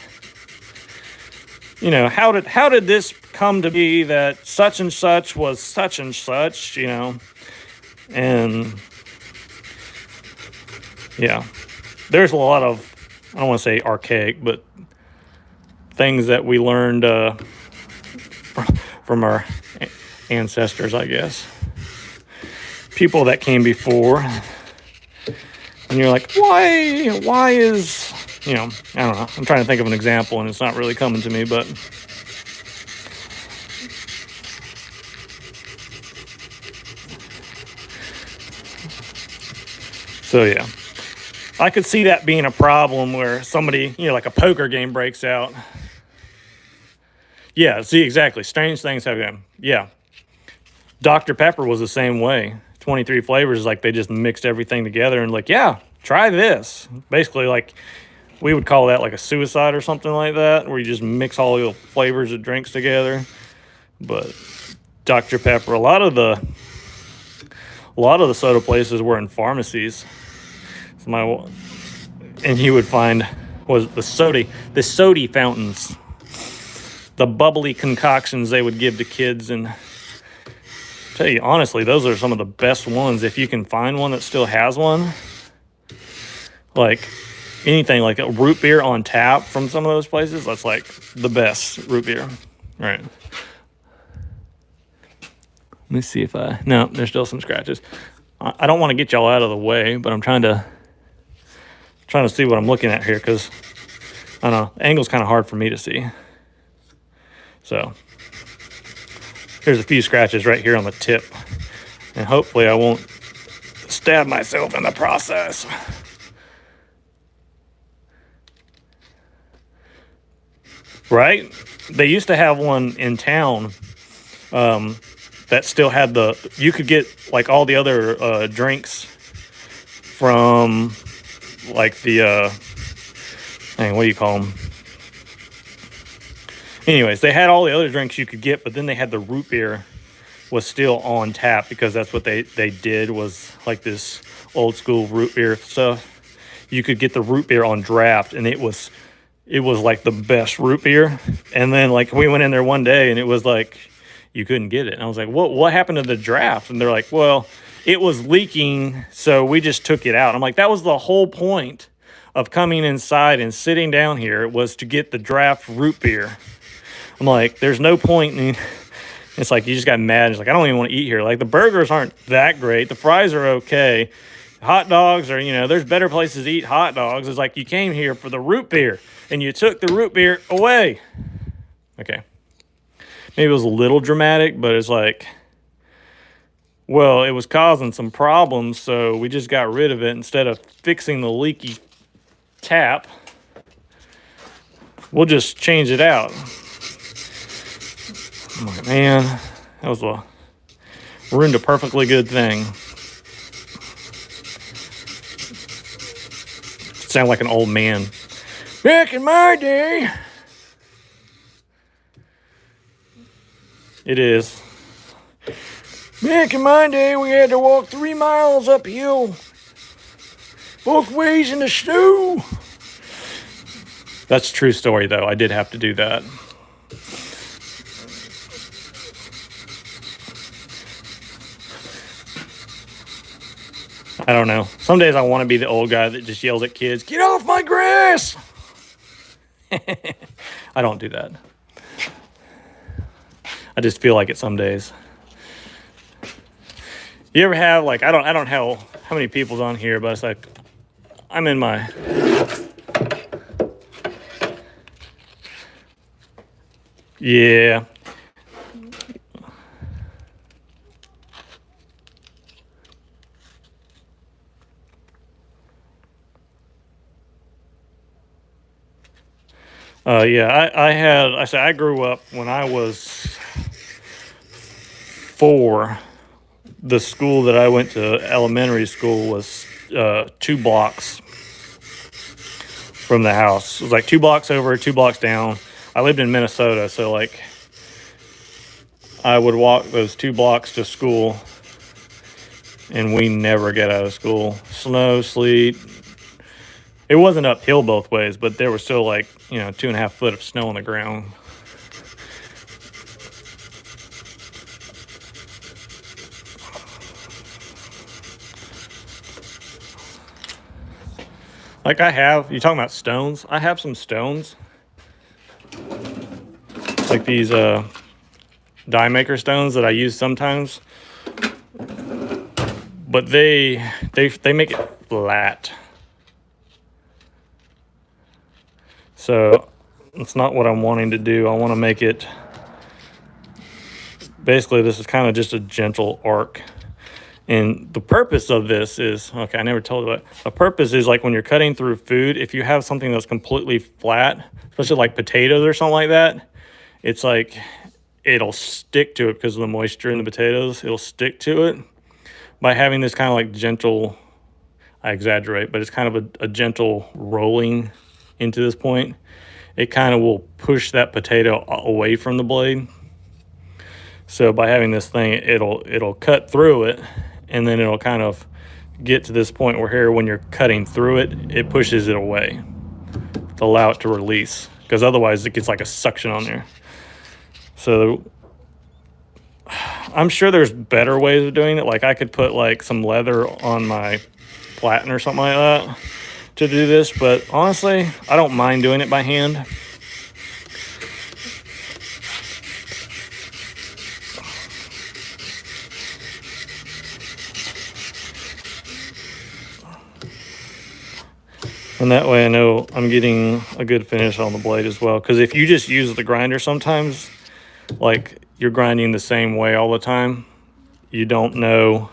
you know, how did this come to be that such and such was such and such, you know? And yeah, there's a lot of, I don't want to say archaic, but things that we learned from our ancestors, I guess. People that came before. And you're like, why is, you know, I don't know. I'm trying to think of an example and it's not really coming to me, but so yeah. I could see that being a problem where somebody, you know, like a poker game breaks out. Yeah, see, exactly. Strange things happen. Yeah. Dr. Pepper was the same way. 23 flavors, like they just mixed everything together and like, yeah, try this. Basically, like we would call that like a suicide or something like that, where you just mix all the flavors of drinks together. But Dr. Pepper, a lot of the soda places were in pharmacies. And you would find was the soda fountains, the bubbly concoctions they would give to kids. And tell you honestly, those are some of the best ones. If you can find one that still has one, like anything like a root beer on tap from some of those places, that's like the best root beer. All right. Let me see if no, there's still some scratches. I don't want to get y'all out of the way, but I'm trying to see what I'm looking at here, because I don't know, the angle's kind of hard for me to see. So here's a few scratches right here on the tip, and hopefully I won't stab myself in the process. Right? They used to have one in town that still had you could get like all the other drinks from like the, what do you call them? Anyways, they had all the other drinks you could get, but then they had the root beer was still on tap, because that's what they did, was like this old school root beer stuff. You could get the root beer on draft, and it was like the best root beer. And then like we went in there one day and it was like you couldn't get it. And I was like, what happened to the draft? And they're like, well, it was leaking, so we just took it out. I'm like, that was the whole point of coming inside and sitting down here, was to get the draft root beer. I'm like, there's no point in. It's like you just got mad. It's like, I don't even want to eat here. Like, the burgers aren't that great. The fries are okay. Hot dogs are, there's better places to eat hot dogs. It's like you came here for the root beer and you took the root beer away. Okay. Maybe it was a little dramatic, but it's like, well, it was causing some problems, so we just got rid of it instead of fixing the leaky tap. We'll just change it out. I'm like, man, that was ruined a perfectly good thing. Sound like an old man. Back in my day. It is. Back in my day, we had to walk 3 miles uphill, both ways in the snow. That's a true story, though. I did have to do that. I don't know. Some days I want to be the old guy that just yells at kids, "Get off my grass!" I don't do that. I just feel like it some days. You ever have, like, I don't know how many people's on here, but it's like, I'm in my... Yeah. I grew up when I was 4. The school that I went to, elementary school, was 2 blocks from the house. It was like 2 blocks over, 2 blocks down. I lived in Minnesota, so like I would walk those 2 blocks to school, and we never get out of school. Snow, sleet. It wasn't uphill both ways, but there was still like, 2.5 foot of snow on the ground. Like you're talking about stones? I have some stones. Like these die maker stones that I use sometimes. But they make it flat. So it's not what I'm wanting to do. I want to make it, basically this is kind of just a gentle arc. And the purpose of this is, okay, I never told you that. The purpose is like when you're cutting through food, if you have something that's completely flat, especially like potatoes or something like that, it's like it'll stick to it because of the moisture in the potatoes. It'll stick to it. By having this kind of like gentle, I exaggerate, but it's kind of a gentle rolling into this point, it kind of will push that potato away from the blade. So by having this thing, it'll cut through it, and then it'll kind of get to this point where here, when you're cutting through it, it pushes it away to allow it to release, because otherwise it gets like a suction on there. So I'm sure there's better ways of doing it. Like I could put like some leather on my platen or something like that, to do this, but honestly, I don't mind doing it by hand. And that way I know I'm getting a good finish on the blade as well. Because if you just use the grinder sometimes, like you're grinding the same way all the time, you don't know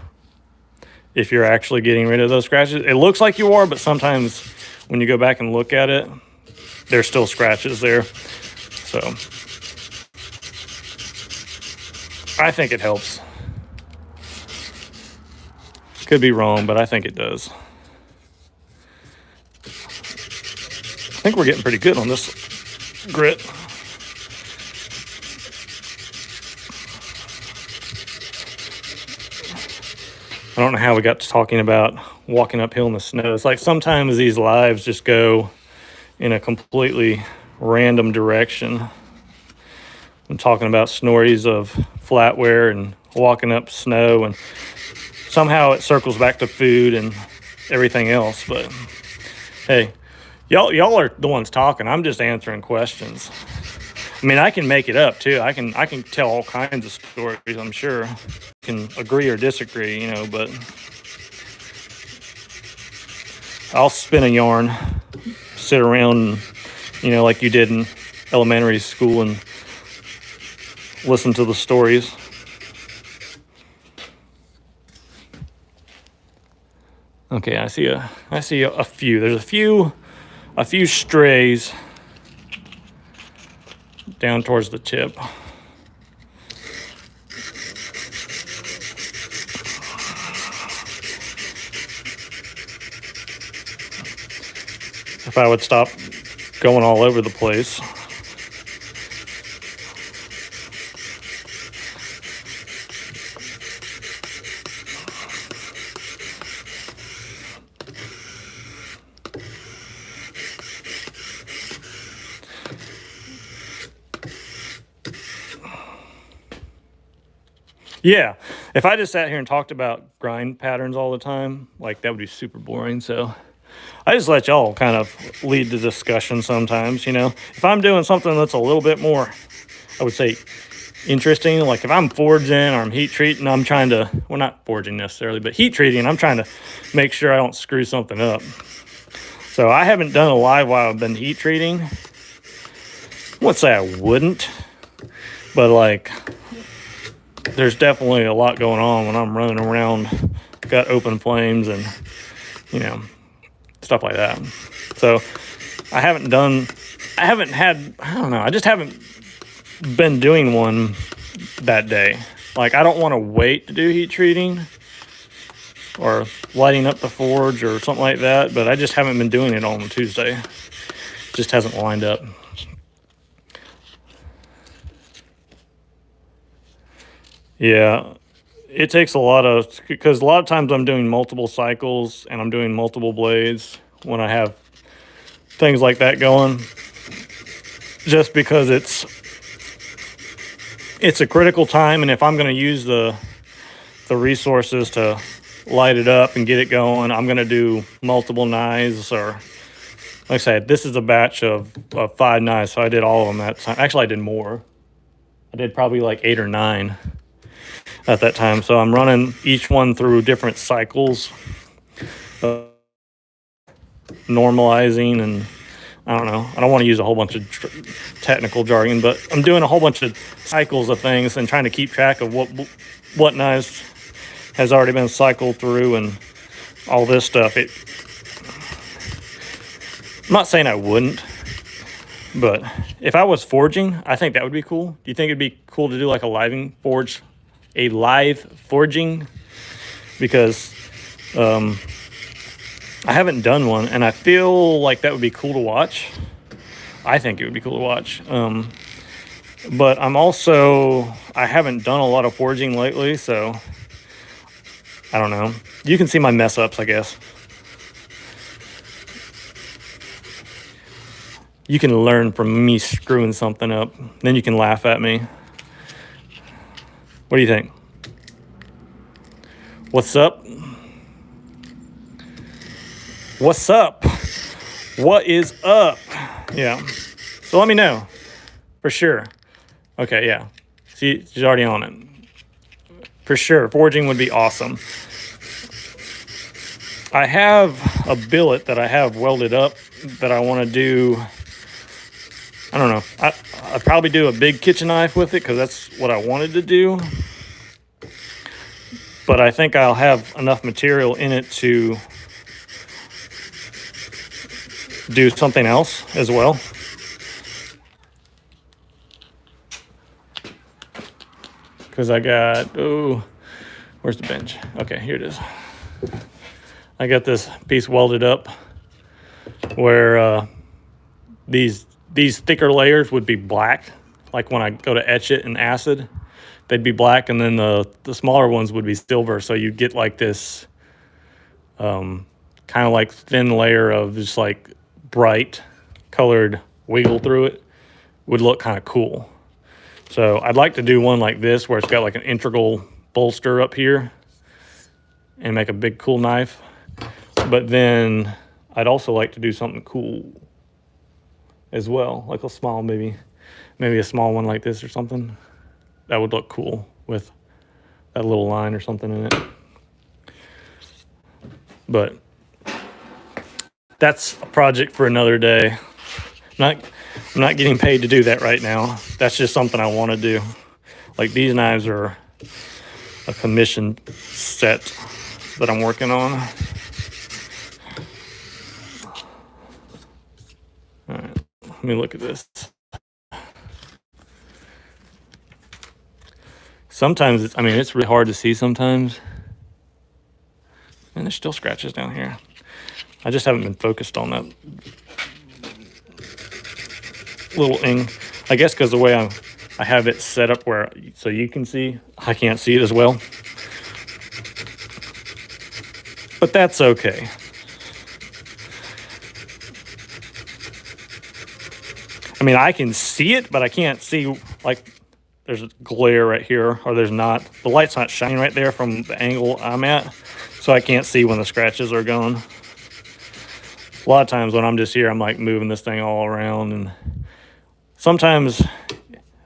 if you're actually getting rid of those scratches. It looks like you are, but sometimes when you go back and look at it, there's still scratches there. So I think it helps. Could be wrong, but I think it does. I think we're getting pretty good on this grit. I don't know how we got to talking about walking uphill in the snow. It's like sometimes these lives just go in a completely random direction. I'm talking about stories of flatware and walking up snow, and somehow it circles back to food and everything else. But hey, y'all are the ones talking. I'm just answering questions. I mean, I can make it up too. I can tell all kinds of stories, I'm sure. Can agree or disagree, you know, but I'll spin a yarn, sit around, you know, like you did in elementary school and listen to the stories. Okay, I see a few. There's a few strays down towards the tip. If I would stop going all over the place. Yeah, if I just sat here and talked about grind patterns all the time, like that would be super boring. So I just let y'all kind of lead the discussion sometimes, you know. If I'm doing something that's a little bit more, I would say, interesting, like if I'm forging or I'm heat treating, I'm trying to, well, not forging necessarily, but heat treating, I'm trying to make sure I don't screw something up. So I haven't done a live while I've been heat treating. I wouldn't say I wouldn't, but like, there's definitely a lot going on when I'm running around, got open flames and, you know, stuff like that. So I don't know, I just haven't been doing one that day. Like, I don't want to wait to do heat treating or lighting up the forge or something like that, but I just haven't been doing it on Tuesday. It just hasn't lined up. Yeah, it takes a lot of, because a lot of times I'm doing multiple cycles and I'm doing multiple blades when I have things like that going, just because it's a critical time. And if I'm going to use the resources to light it up and get it going, I'm going to do multiple knives, or like I said, this is a batch of 5 knives. So I did all of them that time. Actually, I did more. I did probably like 8 or 9 at that time. So I'm running each one through different cycles, normalizing, and I don't know. I don't want to use a whole bunch of technical jargon, but I'm doing a whole bunch of cycles of things and trying to keep track of what knives has already been cycled through and all this stuff. I'm not saying I wouldn't, but if I was forging, I think that would be cool. Do you think it'd be cool to do like a live forging? Because I haven't done one, and I feel like that would be cool to watch. I think it would be cool to watch. But I haven't done a lot of forging lately, so I don't know. You can see my mess ups, I guess. You can learn from me screwing something up. Then you can laugh at me. What do you think? What's up? What's up? What is up? Yeah. So let me know for sure. Okay, yeah. See, she's already on it. For sure, forging would be awesome. I have a billet that I have welded up that I want to do. I don't know. I'd probably do a big kitchen knife with it because that's what I wanted to do. But I think I'll have enough material in it to do something else as well. Because I got, oh, where's the bench? Okay, here it is. I got this piece welded up where these thicker layers would be black. Like when I go to etch it in acid, they'd be black, and then the smaller ones would be silver. So you'd get like this kind of like thin layer of just like bright colored wiggle through it. Would look kind of cool. So I'd like to do one like this where it's got like an integral bolster up here and make a big cool knife. But then I'd also like to do something cool as well, like a small, maybe a small one like this or something. That would look cool with that little line or something in it. But that's a project for another day. I'm not getting paid to do that right now. That's just something I want to do. Like these knives are a commission set that I'm working on. All right, let me look at this. Sometimes it's really hard to see sometimes. And there's still scratches down here. I just haven't been focused on that little thing. I guess because the way I have it set up where so you can see, I can't see it as well. But that's okay. I mean, I can see it, but I can't see, like, there's a glare right here, or there's not. The light's not shining right there from the angle I'm at, so I can't see when the scratches are gone. A lot of times when I'm just here, I'm like moving this thing all around, and sometimes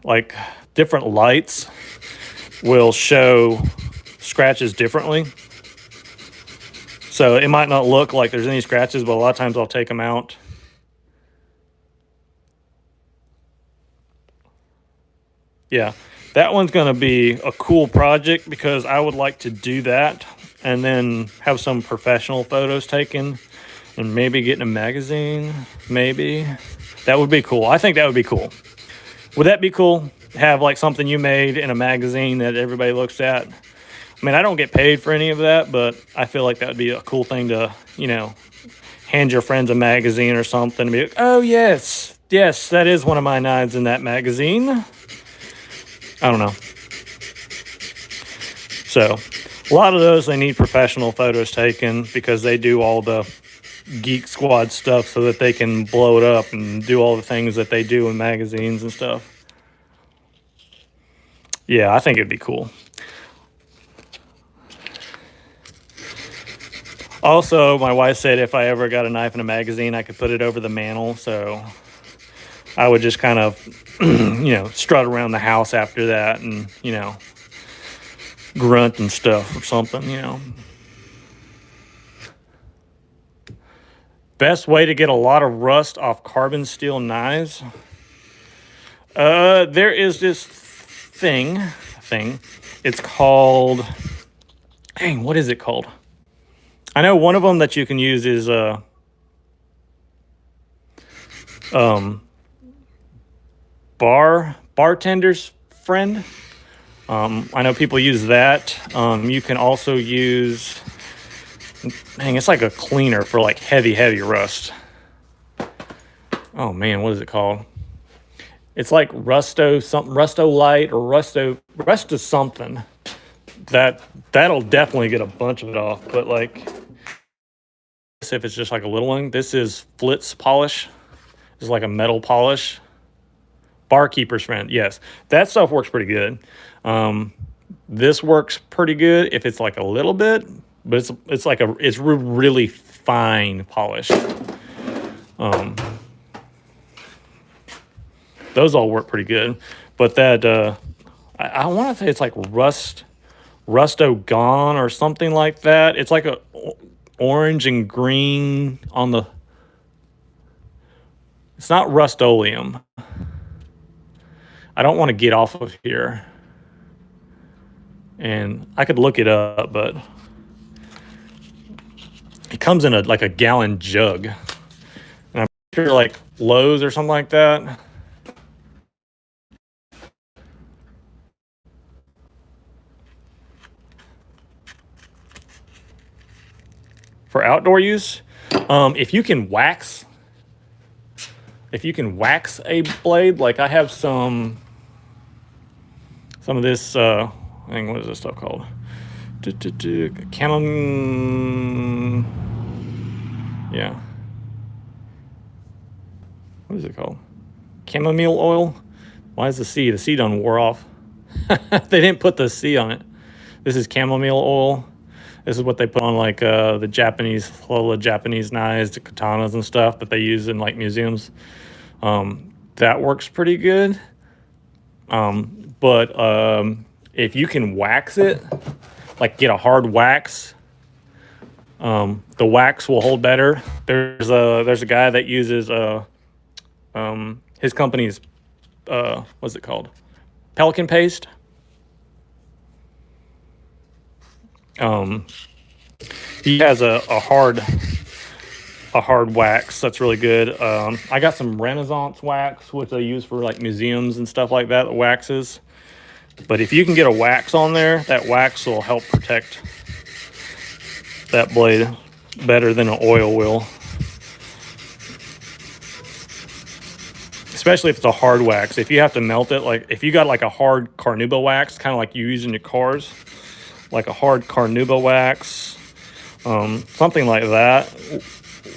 like different lights will show scratches differently. So it might not look like there's any scratches, but a lot of times I'll take them out. Yeah, that one's going to be a cool project because I would like to do that and then have some professional photos taken and maybe get in a magazine, maybe. That would be cool. I think that would be cool. Would that be cool? Have like something you made in a magazine that everybody looks at? I mean, I don't get paid for any of that, but I feel like that would be a cool thing to, you know, hand your friends a magazine or something and be like, oh, yes, that is one of my knives in that magazine. I don't know. So a lot of those, they need professional photos taken because they do all the Geek Squad stuff so that they can blow it up and do all the things that they do in magazines and stuff. Yeah, I think it'd be cool. Also, my wife said if I ever got a knife in a magazine, I could put it over the mantle. So I would just kind of, you know, strut around the house after that and, you know, grunt and stuff or something, you know. Best way to get a lot of rust off carbon steel knives. There is this thing. It's called, dang, what is it called? I know one of them that you can use is bartender's friend. I know people use that. You can also use, dang, it's like a cleaner for like heavy rust. Oh man, what is it called? It's like Rusto Light or Rusto something. That'll definitely get a bunch of it off. But like, if it's just like a little one, this is Flitz polish. It's like a metal polish. Barkeeper's friend, yes, that stuff works pretty good. This works pretty good if it's like a little bit, but it's really fine polish. Those all work pretty good. But that, I want to say it's like Rusto Gone or something like that. It's like a orange and green on the... It's not Rust-Oleum. I don't want to get off of here. And I could look it up, but it comes in like a gallon jug. And I'm sure like Lowe's or something like that. For outdoor use, if you can wax a blade, like I have some of this, I think, what is this stuff called? Yeah. What is it called? Chamomile oil? Why is the C? The C done wore off. They didn't put the C on it. This is chamomile oil. This is what they put on like the Japanese, all the Japanese knives, the katanas and stuff that they use in like museums. That works pretty good. But if you can wax it, like get a hard wax, the wax will hold better. There's a guy that uses his company's what's it called? Pelican paste. He has a hard wax that's really good. I got some Renaissance wax, which I use for like museums and stuff like that, waxes. But if you can get a wax on there, that wax will help protect that blade better than an oil will. Especially if it's a hard wax. If you have to melt it, like if you got like a hard carnauba wax, kind of like you use in your cars, like a hard carnauba wax, something like that.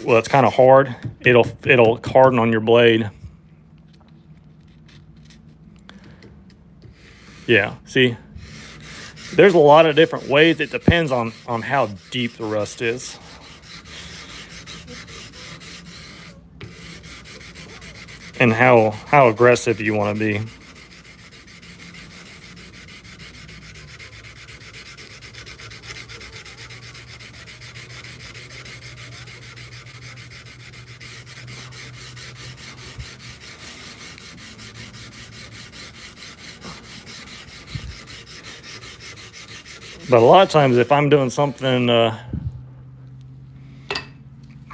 Well, it's kind of hard. It'll harden on your blade. Yeah, see, there's a lot of different ways. It depends on how deep the rust is. And how aggressive you want to be. But a lot of times if I'm doing something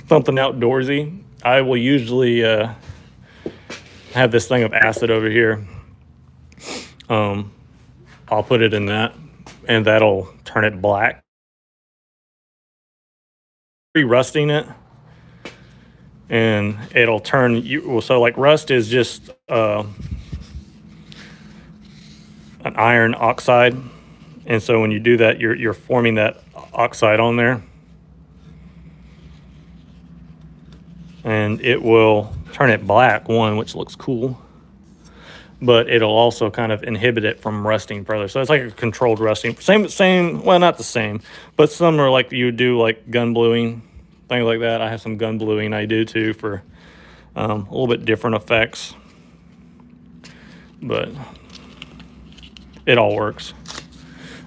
outdoorsy, I will usually have this thing of acid over here. I'll put it in that, and that'll turn it black. Re-rusting it, and it'll turn you. So like rust is just an iron oxide, and so when you do that, you're forming that oxide on there, and it will turn it black, which looks cool, but it'll also kind of inhibit it from rusting further. So it's like a controlled rusting. Same, well, not the same, but similar, like you would do like gun bluing, things like that. I have some gun bluing I do too for a little bit different effects, but it all works.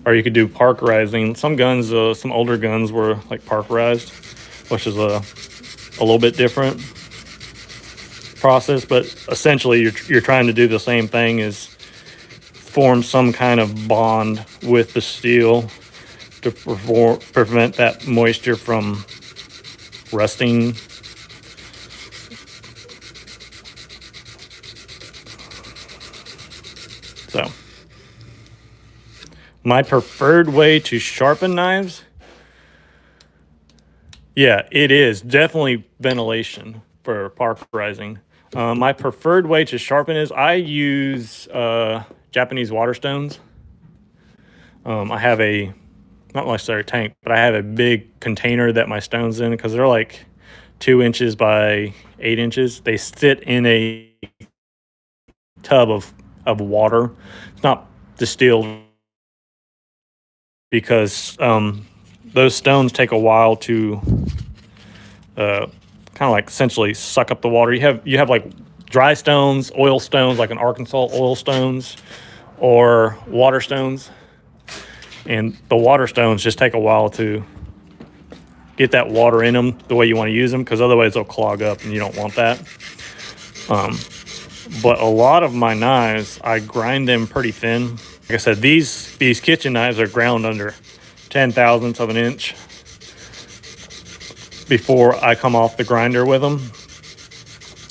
Or you could do parkerizing. Some guns, some older guns were like parkerized, which is a little bit different process, but essentially you're trying to do the same thing, is form some kind of bond with the steel to prevent that moisture from rusting. So my preferred way to sharpen knives, yeah, it is definitely ventilation for parkerizing. My preferred way to sharpen is I use Japanese water stones. I have a, not necessarily a tank, but I have a big container that my stone's in, because they're like 2 inches by 8 inches. They sit in a tub of water. It's not distilled, because those stones take a while to kind of like essentially suck up the water. You have like dry stones, oil stones, like an Arkansas oil stones, or water stones. And the water stones just take a while to get that water in them the way you want to use them, because otherwise they'll clog up and you don't want that. But a lot of my knives, I grind them pretty thin. Like I said, these kitchen knives are ground under 0.010 of an inch before I come off the grinder with them.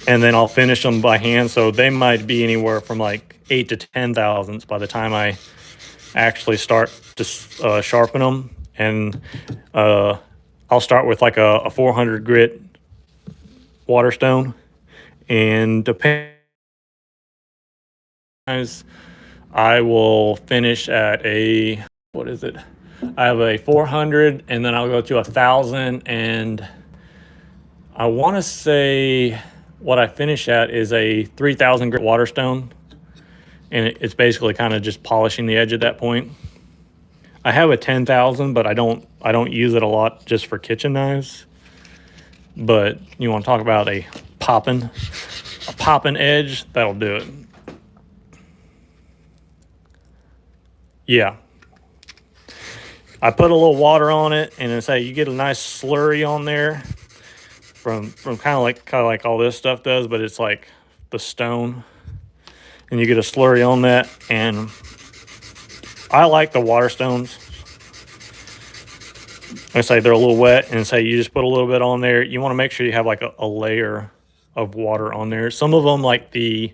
And then I'll finish them by hand, so they might be anywhere from like 8 to 10 thousandths by the time I actually start to sharpen them. And I'll start with like a 400 grit Waterstone, and depending, I will finish at a, what is it? I have a 400, and then I'll go to 1,000, and I want to say what I finish at is a 3,000 grit Waterstone, and it's basically kind of just polishing the edge at that point. I have a 10,000, but I don't use it a lot, just for kitchen knives. But you want to talk about a popping edge, that'll do it. Yeah. I put a little water on it, and then say you get a nice slurry on there from kind of like all this stuff does, but it's like the stone, and you get a slurry on that. And I like the Waterstones. I say they're a little wet, and say you just put a little bit on there. You want to make sure you have like a layer of water on there. Some of them, like the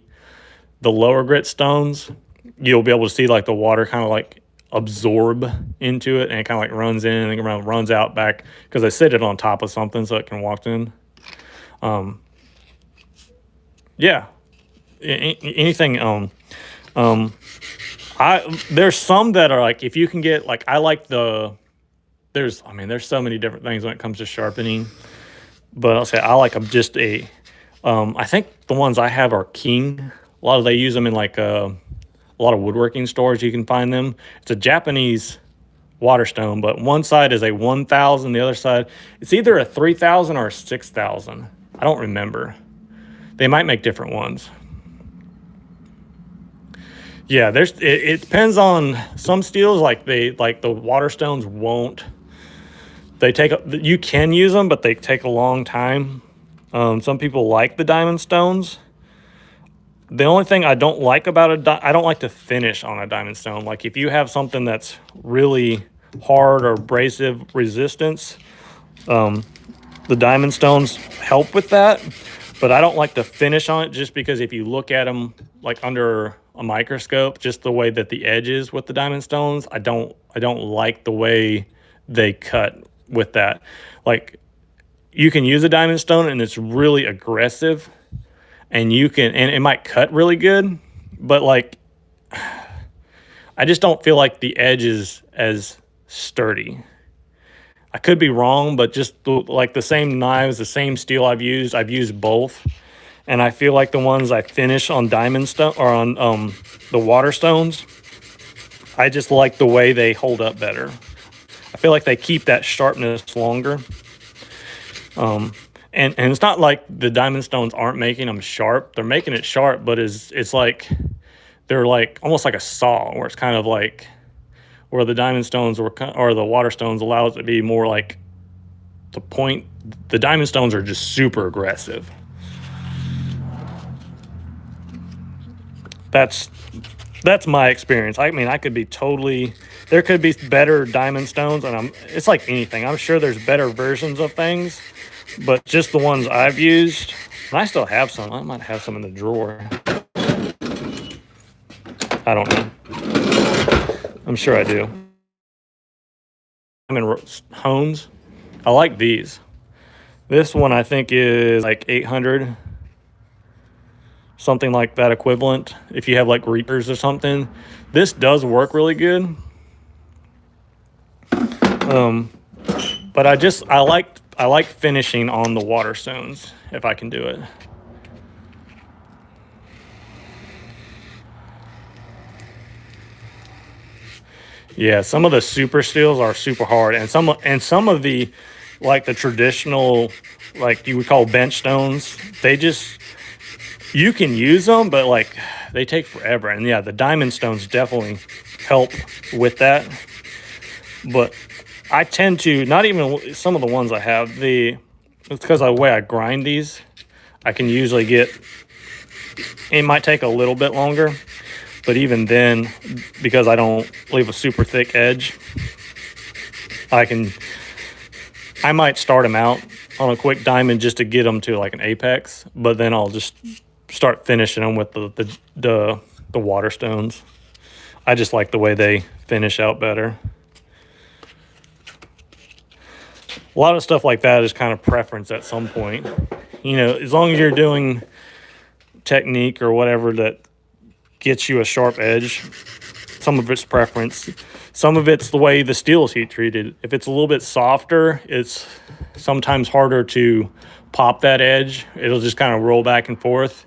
lower grit stones, you'll be able to see like the water kind of like absorb into it, and it kind of like runs in and runs out back, because I sit it on top of something so it can walk in. Yeah, anything. There's some that are like, if you can get like, I like there's so many different things when it comes to sharpening, but I'll say I like them just I think the ones I have are King. They use them in like a lot of woodworking stores. You can find them. It's a Japanese Waterstone, but one side is a 1,000, the other side, it's either a 3,000 or a 6,000. I don't remember. They might make different ones. Yeah, it depends on some steels, like the Waterstones won't. You can use them, but they take a long time. Some people like the diamond stones. The only thing I don't like about I don't like to finish on a diamond stone. Like if you have something that's really hard or abrasive resistance, the diamond stones help with that. But I don't like to finish on it, just because if you look at them like under a microscope, just the way that the edge is with the diamond stones, I don't like the way they cut with that. Like you can use a diamond stone and it's really aggressive, and it might cut really good, but like I just don't feel like the edge is as sturdy. I could be wrong, but just like the same knives, the same steel I've used both, and I feel like the ones I finish on diamond stone or on the Waterstones, I just like the way they hold up better. I feel like they keep that sharpness longer. And it's not like the diamond stones aren't making them sharp. They're making it sharp, but it's like they're like almost like a saw, where it's kind of like where the diamond stones or the Waterstones allows it to be more like the point. The diamond stones are just super aggressive. That's my experience. I mean, there could be better diamond stones, and it's like anything. I'm sure there's better versions of things, but just the ones I've used, and I still have some. I might have some in the drawer. I don't know. I'm sure I do. I'm in Hones. I like these. This one I think is like 800, something like that equivalent. If you have like Reapers or something, this does work really good. But I like finishing on the Waterstones if I can do it. Yeah, some of the super steels are super hard, and some of the like the traditional like you would call bench stones, they just, you can use them, but like they take forever. And yeah, the diamond stones definitely help with that. But I tend to, not even some of the ones I have, it's because of the way I grind these, I can usually get, it might take a little bit longer, but even then, because I don't leave a super thick edge, I might start them out on a quick diamond just to get them to like an apex, but then I'll just start finishing them with the water stones. I just like the way they finish out better. A lot of stuff like that is kind of preference at some point. You know, as long as you're doing technique or whatever that gets you a sharp edge, some of it's preference. Some of it's the way the steel is heat treated. If it's a little bit softer, it's sometimes harder to pop that edge. It'll just kind of roll back and forth.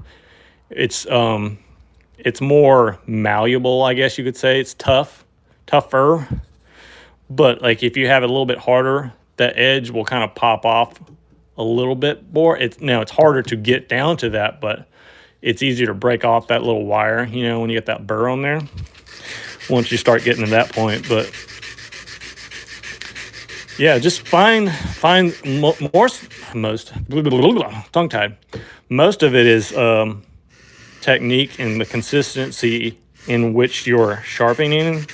It's more malleable, I guess you could say. It's tougher. But like if you have it a little bit harder, that edge will kind of pop off a little bit more. It's harder to get down to that, but it's easier to break off that little wire, you know, when you get that burr on there, once you start getting to that point. But yeah, just find most tongue-tied. Most of it is technique and the consistency in which you're sharpening.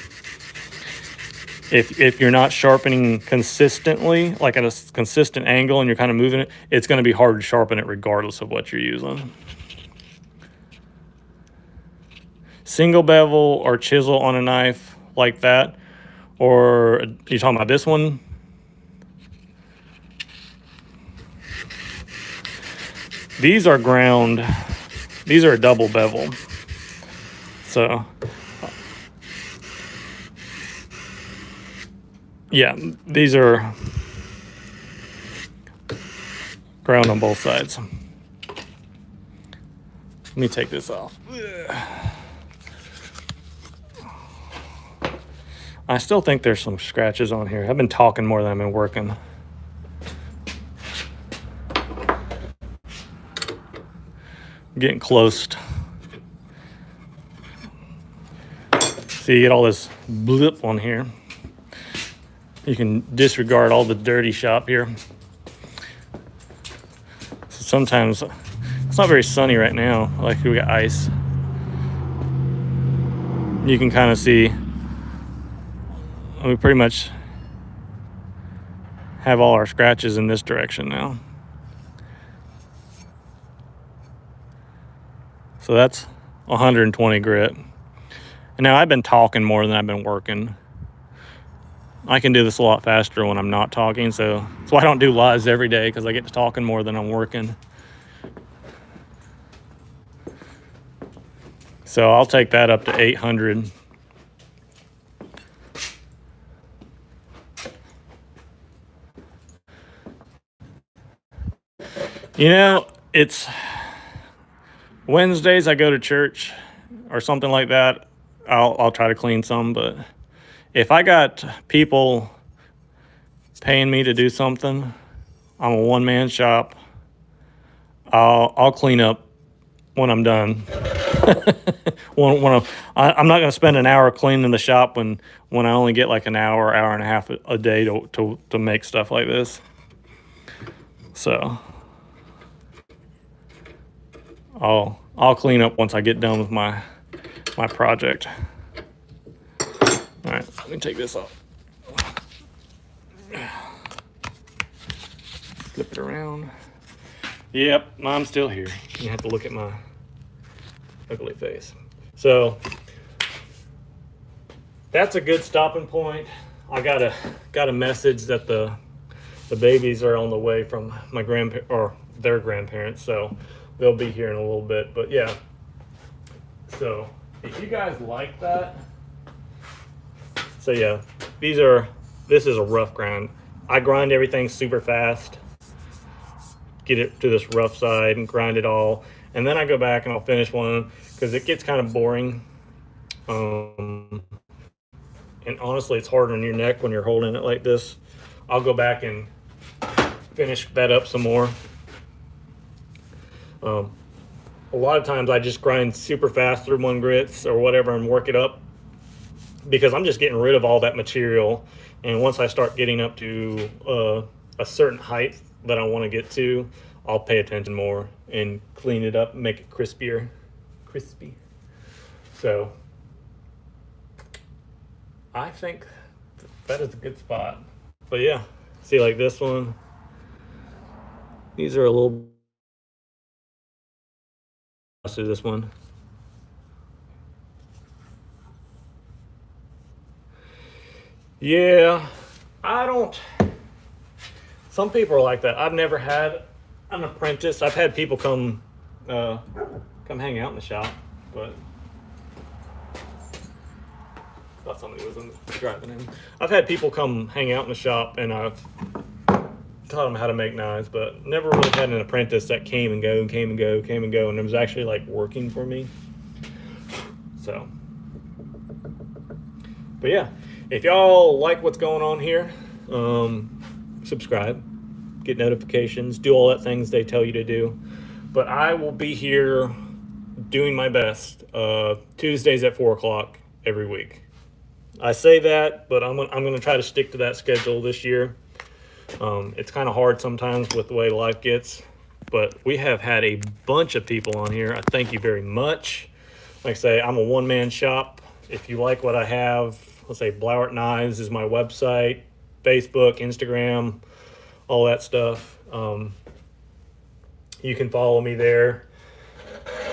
If you're not sharpening consistently, like at a consistent angle, and you're kind of moving it, it's going to be hard to sharpen it regardless of what you're using. Single bevel or chisel on a knife like that, or are you talking about this one? These are ground. These are a double bevel. So yeah, these are ground on both sides. Let me take this off. I still think there's some scratches on here. I've been talking more than I've been working. Getting close. See, you get all this blip on here. You can disregard all the dirty shop here. So sometimes it's not very sunny right now. Like we got ice. You can kind of see we pretty much have all our scratches in this direction now. So that's 120 grit. And now I've been talking more than I've been working. I can do this a lot faster when I'm not talking, so that's why I don't do lives every day, because I get to talking more than I'm working. So I'll take that up to 800. You know, it's Wednesdays I go to church or something like that. I'll try to clean some, but if I got people paying me to do something, I'm a one-man shop. I'll clean up when I'm done. I'm not going to spend an hour cleaning the shop when I only get like an hour and a half a day to make stuff like this. So I'll clean up once I get done with my project. All right, let me take this off. Flip it around. Yep, I'm still here. You have to look at my ugly face. So that's a good stopping point. I got a message that the babies are on the way from my their grandparents, so they'll be here in a little bit. But yeah, so if you guys like that, so yeah, this is a rough grind. I grind everything super fast, get it to this rough side and grind it all, and then I go back and I'll finish one because it gets kind of boring. And honestly, it's hard on your neck when you're holding it like this. I'll go back and finish that up some more. A lot of times I just grind super fast through 1-grits or whatever and work it up because I'm just getting rid of all that material. And once I start getting up to a certain height that I want to get to, I'll pay attention more and clean it up and make it crispy. So I think that is a good spot. But yeah, see, like this one, these are a little. Let's do this one. Yeah, I don't. Some people are like that. I've never had an apprentice. I've had people come hang out in the shop, but thought somebody was driving in. I've had people come hang out in the shop, and I've taught them how to make knives, but never really had an apprentice that came and go, and it was actually like working for me. So, but yeah, if y'all like what's going on here, subscribe, get notifications, do all that things they tell you to do. But I will be here doing my best Tuesdays at 4 o'clock every week. I say that, but I'm going to try to stick to that schedule this year. It's kind of hard sometimes with the way life gets, but we have had a bunch of people on here. I thank you very much. Like I say, I'm a one-man shop. If you like what I have, let's say Blauert Knives is my website, Facebook, Instagram, all that stuff. You can follow me there.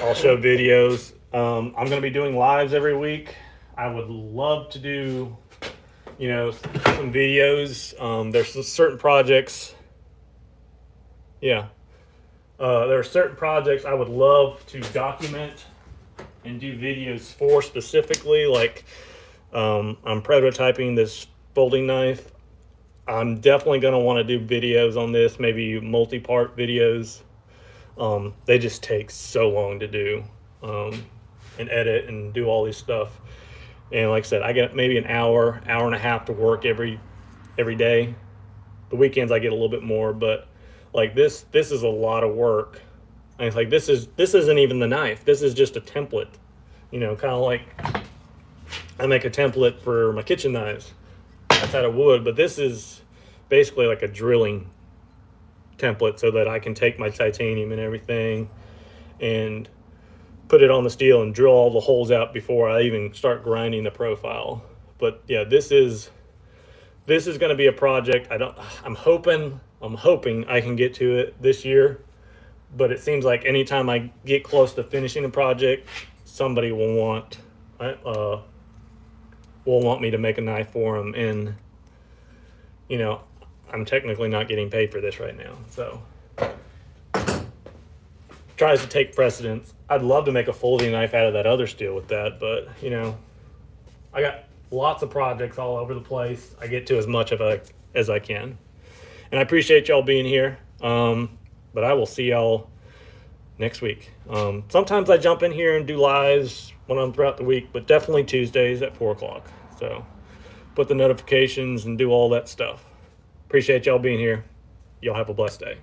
I'll show videos. I'm going to be doing lives every week. I would love to do, some videos. There's certain projects. Yeah. There are certain projects I would love to document and do videos for specifically. Like, I'm prototyping this folding knife. I'm definitely going to want to do videos on this, maybe multi-part videos. They just take so long to do and edit and do all this stuff. And like I said, I get maybe an hour and a half to work every day. The weekends I get a little bit more, but like this is a lot of work. And it's like this isn't even the knife. This is just a template. Kind of like I make a template for my kitchen knives. That's out of wood, but this is basically like a drilling template so that I can take my titanium and everything and put it on the steel and drill all the holes out before I even start grinding the profile. But yeah, this is going to be a project. I'm hoping I can get to it this year, but it seems like anytime I get close to finishing a project, somebody will want me to make a knife for them, and I'm technically not getting paid for this right now, so tries to take precedence. I'd love to make a folding knife out of that other steel with that, but I got lots of projects all over the place. I get to as much of it as I can, and I appreciate y'all being here. But I will see y'all next week. Sometimes I jump in here and do lives when I'm throughout the week, but definitely Tuesdays at 4 o'clock. So put the notifications and do all that stuff. Appreciate y'all being here. Y'all have a blessed day.